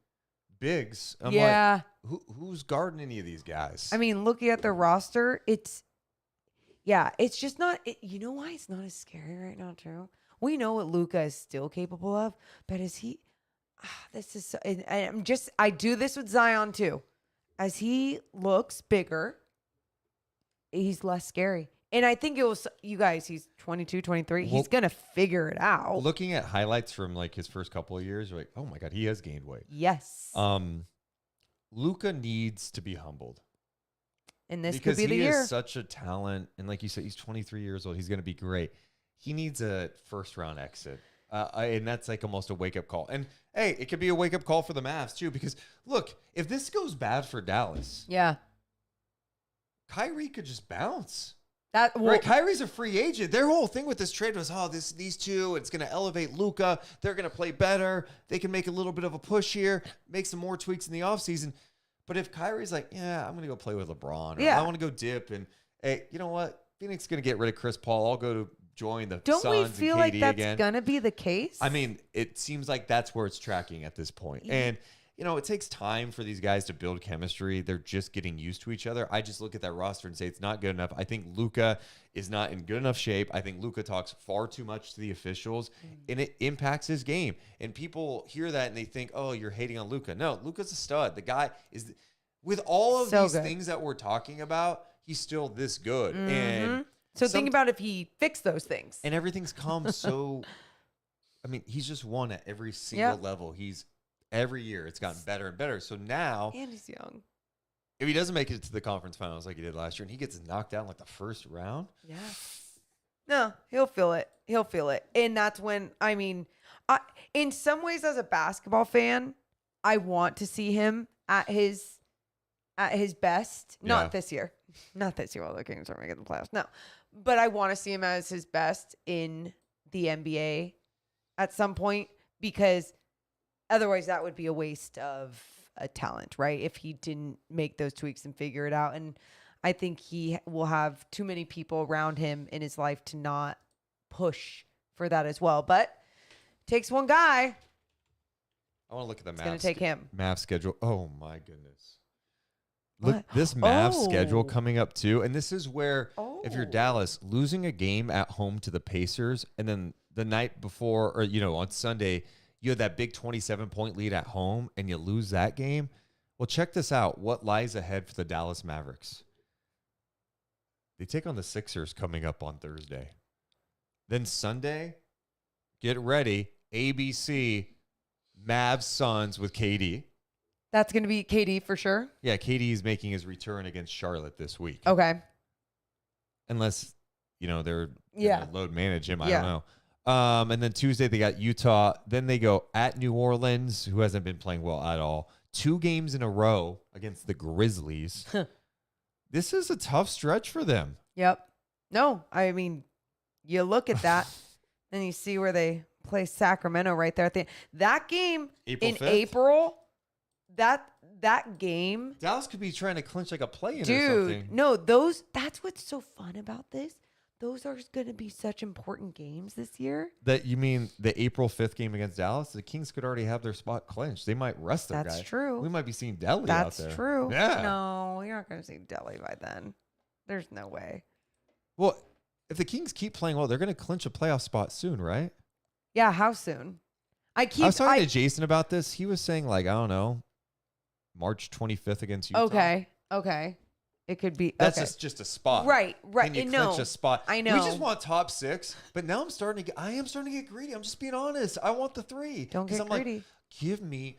bigs. I'm like, who's guarding any of these guys? I mean, looking at their roster, it's just not, you know why it's not as scary right now, too? We know what Luka is still capable of, but is he, this is, I do this with Zion, too. As he looks bigger, he's less scary. And I think it was, you guys, he's 22, 23. He's going to figure it out. Looking at highlights from like his first couple of years, you're like, oh my God, he has gained weight. Yes. Luka needs to be humbled. And this could be the year. Because he is such a talent. And like you said, he's 23 years old. He's going to be great. He needs a first-round exit. And that's like almost a wake-up call. And, hey, it could be a wake-up call for the Mavs, too. Because, look, if this goes bad for Dallas, Kyrie could just bounce. Right, Kyrie's a free agent. Their whole thing with this trade was, these two, it's going to elevate Luka. They're going to play better. They can make a little bit of a push here, make some more tweaks in the offseason. But if Kyrie's like, I'm going to go play with LeBron, or I want to go dip, and, hey, you know what? Phoenix is going to get rid of Chris Paul. I'll go to join the Suns and KD again. Don't we feel like that's going to be the case? I mean, it seems like that's where it's tracking at this point. And, you know, it takes time for these guys to build chemistry. They're just getting used to each other. I just look at that roster and say it's not good enough. I think Luka is not in good enough shape. I think Luka talks far too much to the officials, and it impacts his game. And people hear that and they think, oh, you're hating on Luka. No, Luka's a stud. The guy is, with all of these things that we're talking about, he's still this good. And so think about if he fixed those things. And everything's come so, I mean, he's just won at every single level. Every year it's gotten better and better. So now, and he's young. If he doesn't make it to the conference finals like he did last year, and he gets knocked out in like the first round, no, he'll feel it. He'll feel it, and that's when, I mean, in some ways, as a basketball fan, I want to see him at his best. Not this year. Not this year while the Kings are making the playoffs. No, but I want to see him as his best in the NBA at some point, because otherwise, that would be a waste of a talent, right? If he didn't make those tweaks and figure it out. And I think he will have too many people around him in his life to not push for that as well. But it takes one guy. I want to look at the It's going to take him. Mavs schedule. Oh, my goodness. Look, this Mavs schedule coming up, too. And this is where, if you're Dallas, losing a game at home to the Pacers, and then the night before, or, you know, on Sunday, you had that big 27-point lead at home, and you lose that game. Well, check this out. What lies ahead for the Dallas Mavericks? They take on the Sixers coming up on Thursday. Then Sunday, get ready, ABC, Mavs Suns with KD. That's going to be KD for sure. Yeah, KD is making his return against Charlotte this week. Okay. Unless, they're Yeah. gonna load manage him. I don't know. And then Tuesday they got Utah. Then they go at New Orleans, who hasn't been playing well at all. 2 games in a row against the Grizzlies. This is a tough stretch for them. Yep. No, I mean, you look at that and you see where they play Sacramento right there at the end. That game in 5th? April, that game. Dallas could be trying to clinch like a play-in or Dude, something. no, that's what's so fun about this. Those are going to be such important games this year. That you mean the April 5th game against Dallas? The Kings could already have their spot clinched. They might rest their guy. That's true. We might be seeing Delly out That's there. true. Yeah. No, you're not going to see Delly by then. There's no way. Well, if the Kings keep playing well, they're going to clinch a playoff spot soon, right? Yeah, how soon? I was talking to Jason about this. He was saying, I don't know, March 25th against Utah. Okay. It could be. That's just a spot. Right. Can you clinch a spot? I know. We just want top 6, but now I am starting to get greedy. I'm just being honest. I want the 3. Don't get greedy. Like, give me,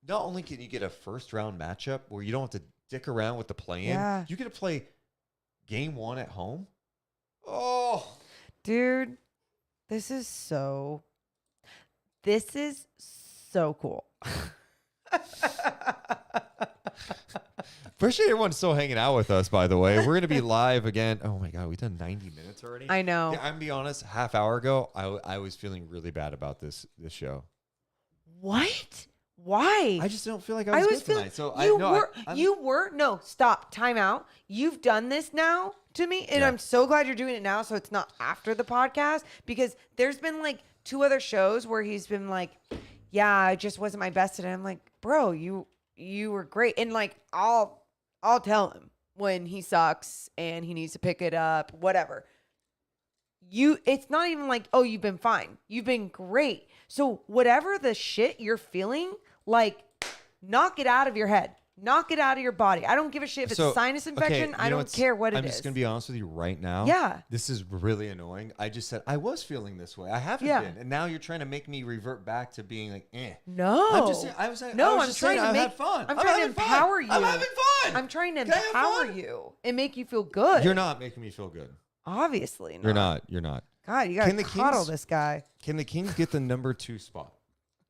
not only can you get a first-round matchup where you don't have to dick around with the play-in, Yeah. you get to play game 1 at home. Oh. Dude, this is so cool. Appreciate everyone still hanging out with us, by the way. We're going to be live again. Oh, my God. We've done 90 minutes already. I know. Yeah, I'm going to be honest. Half hour ago, I was feeling really bad about this show. What? Why? I just don't feel like I was good tonight. So No, stop. Time out. You've done this now to me, and I'm so glad you're doing it now so it's not after the podcast, because there's been 2 other shows where he's been like, yeah, it just wasn't my best today. I'm like, bro, you were great. And I'll tell him when he sucks and he needs to pick it up, whatever. It's not even like, oh, you've been fine. You've been great. So whatever the shit you're feeling, knock it out of your head. Knock it out of your body. I don't give a shit if it's a sinus infection. I don't care what it is. I'm just going to be honest with you right now. Yeah. This is really annoying. I just said I was feeling this way. I haven't been. And now you're trying to make me revert back to being like, eh. No. I'm just saying, I'm trying to make fun. I'm trying to empower you. I'm having fun. I'm trying to empower you and make you feel good. You're not making me feel good. Obviously not. You're not. God, you got to coddle this guy. Can the Kings get the number 2 spot?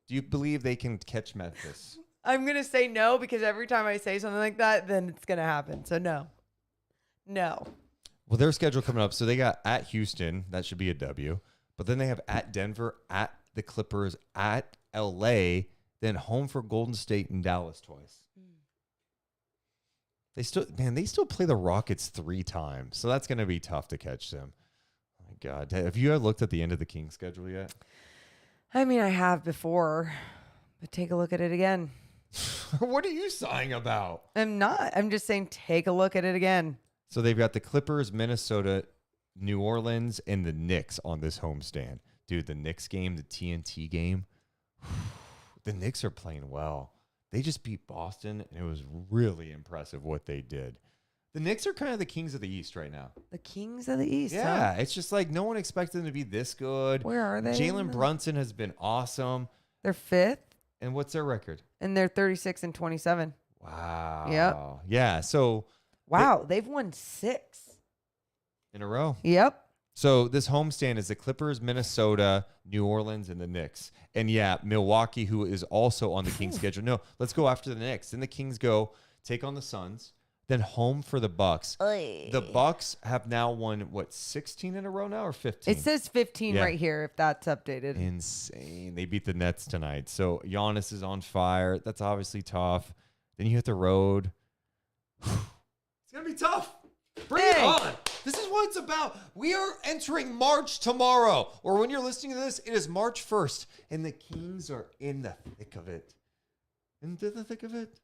Do you believe they can catch Memphis? I'm going to say no, because every time I say something like that, then it's going to happen. So no. Well, their schedule coming up. So they got at Houston. That should be a W. But then they have at Denver, at the Clippers, at LA, then home for Golden State and Dallas twice. They still play the Rockets 3 times. So that's going to be tough to catch them. Oh my God. Have you looked at the end of the Kings schedule yet? I mean, I have before, but take a look at it again. What are you sighing about? I'm not. I'm just saying take a look at it again. So they've got the Clippers, Minnesota, New Orleans, and the Knicks on this homestand. Dude, the Knicks game, the TNT game, the Knicks are playing well. They just beat Boston, and it was really impressive what they did. The Knicks are kind of the kings of the East right now. The kings of the East, Yeah, huh? it's just like no one expected them to be this good. Where are they? Jalen Brunson has been awesome. They're 5th. And what's their record? And they're 36-27. Wow. Yep. Yeah, so. Wow, they've won 6 in a row. Yep. So this homestand is the Clippers, Minnesota, New Orleans, and the Knicks. And yeah, Milwaukee, who is also on the Kings schedule. No, let's go after the Knicks. Then the Kings go take on the Suns, then home for the Bucks. Oy. The Bucks have now won, 16 in a row now or 15? It says 15 right here, if that's updated. Insane. They beat the Nets tonight. So Giannis is on fire. That's obviously tough. Then you hit the road. It's going to be tough. Bring it on. This is what it's about. We are entering March tomorrow, or when you're listening to this, it is March 1st, and the Kings are in the thick of it. Into the thick of it.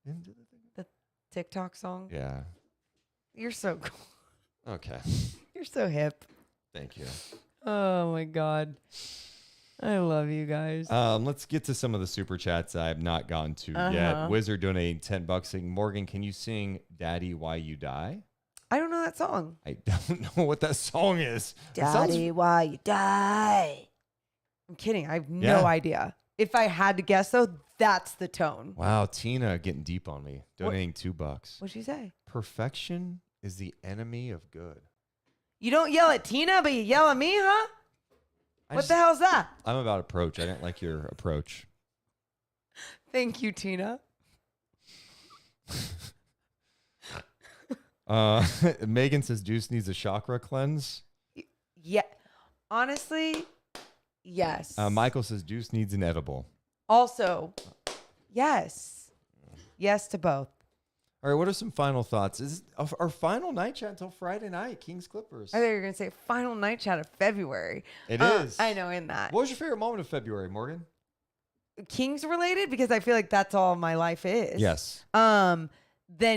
Into the thick of it. The TikTok song? Yeah. You're so cool. Okay. You're so hip. Thank you. Oh, my God. I love you guys. Let's get to some of the super chats I have not gotten to yet. Wizard donating $10 saying, Morgan, can you sing Daddy Why You Die? I don't know that song. I don't know what that song is. Daddy, why you die? I'm kidding. I have no idea. If I had to guess, though, that's the tone. Wow, Tina getting deep on me, donating $2. What'd she say? Perfection is the enemy of good. You don't yell at Tina, but you yell at me, huh? What the hell's that? I'm about approach. I didn't like your approach. Thank you, Tina. Megan says Deuce needs a chakra cleanse. Yeah. Honestly, yes. Michael says Deuce needs an edible. Also, yes. Yes to both. All right, what are some final thoughts? Is our final night chat until Friday night, Kings Clippers? I thought you were going to say final night chat of February. It is. I know, in that. What was your favorite moment of February, Morgan? Kings related, because I feel like that's all my life is. Yes. Then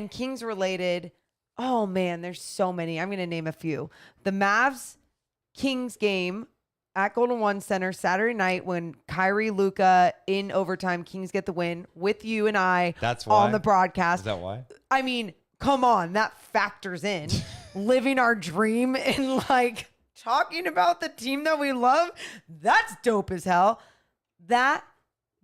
Kings related. Oh man, there's so many. I'm gonna name a few. The Mavs Kings game at Golden One Center Saturday night when Kyrie, Luka in overtime, Kings get the win with you and I. That's why on the broadcast. Is that why? I mean, come on, that factors in living our dream and like talking about the team that we love. That's dope as hell. That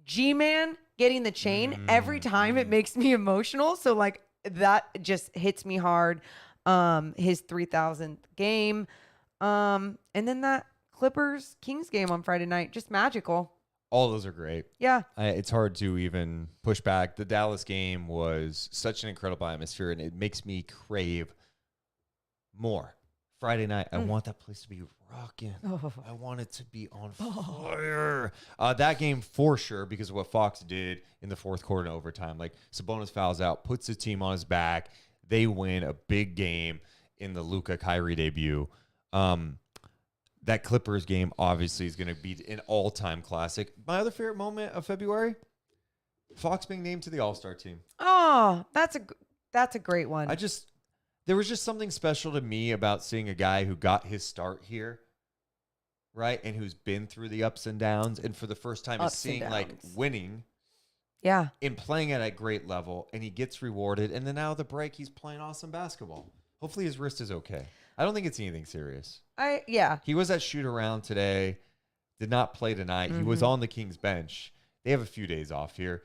G-Man getting the chain every time, it makes me emotional. So like that just hits me hard. His 3,000th game. And then that Clippers Kings game on Friday night, just magical. All those are great. Yeah. It's hard to even push back. The Dallas game was such an incredible atmosphere, and it makes me crave more. Friday night, I want that place to be rocking. Oh. I want it to be on fire. That game for sure, because of what Fox did in the fourth quarter and overtime. Like, Sabonis fouls out, puts the team on his back. They win a big game in the Luka Kyrie debut. That Clippers game obviously is going to be an all-time classic. My other favorite moment of February, Fox being named to the All-Star team. Oh, that's a great one. There was just something special to me about seeing a guy who got his start here, right? And who's been through the ups and downs. And for the first time is seeing like winning. Yeah. And playing at a great level. And he gets rewarded. And then out of the break, he's playing awesome basketball. Hopefully his wrist is okay. I don't think it's anything serious. Yeah. He was at shoot around today. Did not play tonight. He was on the Kings bench. They have a few days off here.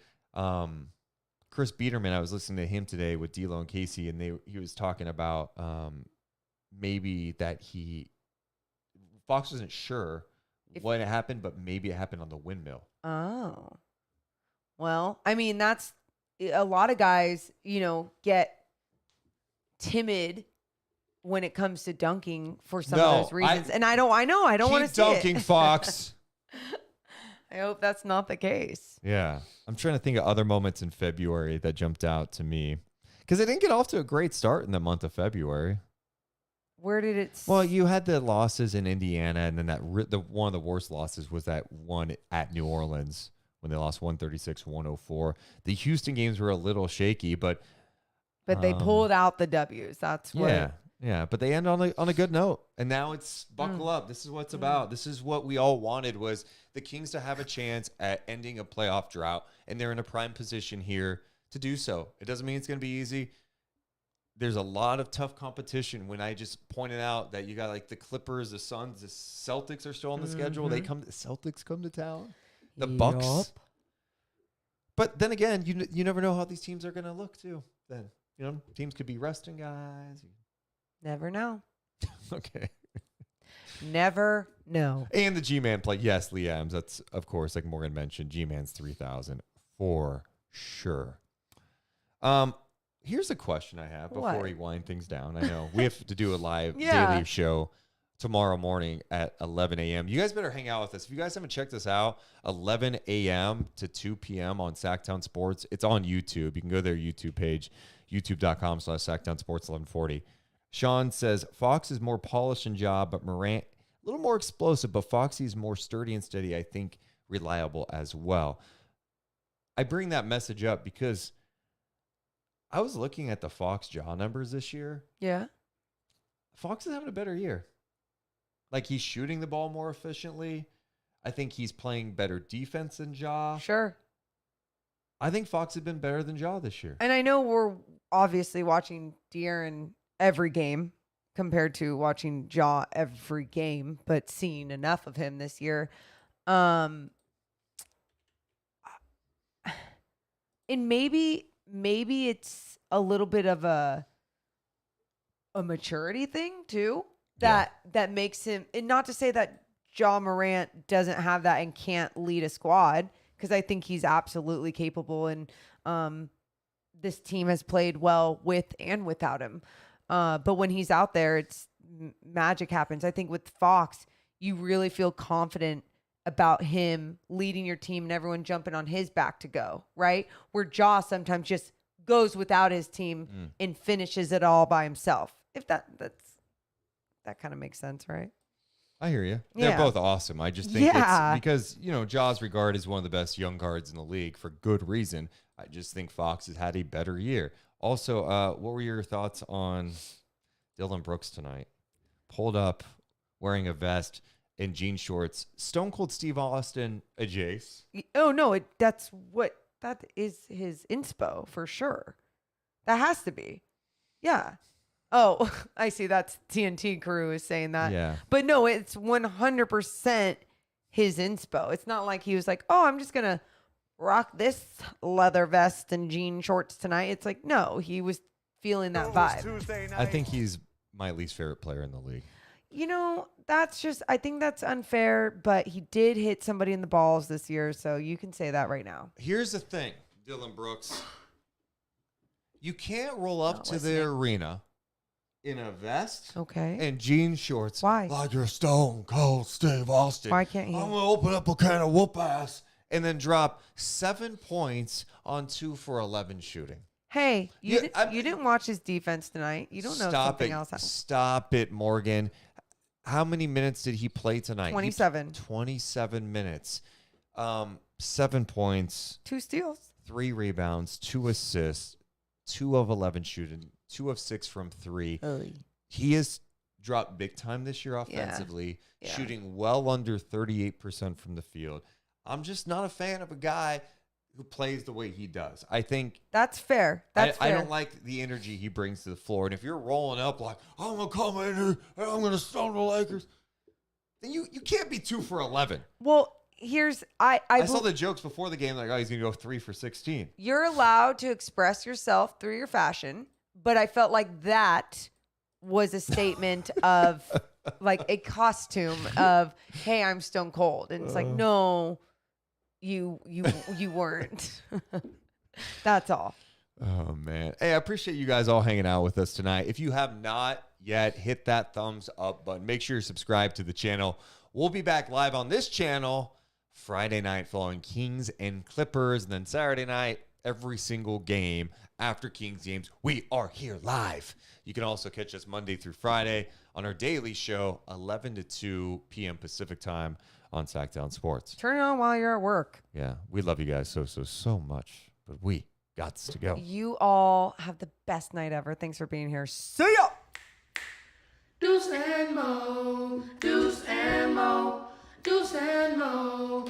Chris Biederman, I was listening to him today with D'Lo and Casey, and he was talking about maybe that Fox wasn't sure when it happened, but maybe it happened on the windmill. Oh. Well, I mean, that's a lot of guys, get timid when it comes to dunking for some of those reasons. And I know, I don't want to see dunking, it. Fox. I hope that's not the case. Yeah. I'm trying to think of other moments in February that jumped out to me. Because it didn't get off to a great start in the month of February. Where did it... Well, you had the losses in Indiana, and then one of the worst losses was that one at New Orleans when they lost 136-104. The Houston games were a little shaky, but they pulled out the W's. That's what... Yeah, but they end on a good note. And now it's buckle up. This is what it's about. This is what we all wanted, was the Kings to have a chance at ending a playoff drought. And they're in a prime position here to do so. It doesn't mean it's going to be easy. There's a lot of tough competition. When I just pointed out that you got like the Clippers, the Suns, the Celtics are still on the schedule. The Celtics come to town. The Bucks. But then again, you never know how these teams are going to look too. Then, teams could be resting guys. Never know. Okay. Never know. And the G-Man play. Yes, Lee Adams. That's, of course, like Morgan mentioned, G-Man's 3,000 for sure. Here's a question I have before we wind things down. I know we have to do a live daily show tomorrow morning at 11 a.m. You guys better hang out with us. If you guys haven't checked us out, 11 a.m. to 2 p.m. on Sacktown Sports. It's on YouTube. You can go to their YouTube page, youtube.com/Sacktown Sports 1140. Sean says, Fox is more polished in job, but Morant, a little more explosive, but Foxy's more sturdy and steady, I think reliable as well. I bring that message up because I was looking at the Fox jaw numbers this year. Yeah. Fox is having a better year. Like, he's shooting the ball more efficiently. I think he's playing better defense than Ja. Sure. I think Fox has been better than Ja this year. And I know we're obviously watching De'Aaron every game compared to watching Ja every game, but seeing enough of him this year. and maybe it's a little bit of a maturity thing too that makes him, and not to say that Ja Morant doesn't have that and can't lead a squad, because I think he's absolutely capable, and this team has played well with and without him. But when he's out there, it's magic happens. I think with Fox, you really feel confident about him leading your team and everyone jumping on his back to go, right? Where Ja sometimes just goes without his team and finishes it all by himself. If that kind of makes sense, right? I hear you. They're both awesome. I just think it's because, Ja's regarded as one of the best young guards in the league for good reason. I just think Fox has had a better year. Also, what were your thoughts on Dillon Brooks tonight? Pulled up, wearing a vest and jean shorts. Stone Cold Steve Austin, a Jace. Oh, no, that is his inspo for sure. That has to be. Yeah. Oh, I see. That's TNT crew is saying that. Yeah. But no, it's 100% his inspo. It's not like he was like, oh, I'm just going to rock this leather vest and jean shorts tonight. It's like, no, he was feeling that vibe. I think he's my least favorite player in the league. I think that's unfair, but he did hit somebody in the balls this year, so you can say that right now. Here's the thing, Dillon Brooks. You can't roll up to the arena in a vest and jean shorts. Why? Like you're Stone Cold Steve Austin. Why can't he? I'm going to open up a can of whoop ass and then drop 7 points on 2 for 11 shooting. Hey, you didn't watch his defense tonight. You don't know something else happened. Stop it, Morgan. How many minutes did he play tonight? 27. 27 minutes. 7 points. 2 steals. 3 rebounds. 2 assists. 2 of 11 shooting. 2 of 6 from 3. He has dropped big time this year offensively, shooting well under 38% from the field. I'm just not a fan of a guy who plays the way he does. I think that's fair. I don't like the energy he brings to the floor. And if you're rolling up like, I'm going to come in here and I'm going to stone the Lakers, then you can't be 2 for 11. Well, I saw the jokes before the game like, oh, he's going to go 3 for 16. You're allowed to express yourself through your fashion, but I felt like that was a statement of like a costume of, hey, I'm Stone Cold. And it's like, no, you weren't. That's all. Oh, man. Hey, I appreciate you guys all hanging out with us tonight. If you have not yet, hit that thumbs up button. Make sure you're subscribed to the channel. We'll be back live on this channel Friday night following Kings and Clippers. And then Saturday night, every single game after Kings games, we are here live. You can also catch us Monday through Friday on our daily show, 11 to 2 p.m. Pacific time on Sacktown Sports. Turn it on while you're at work. Yeah, we love you guys so much, but we gots to go. You all have the best night ever. Thanks for being here. See ya! Deuce and Mo, Deuce and Mo, Deuce and Mo.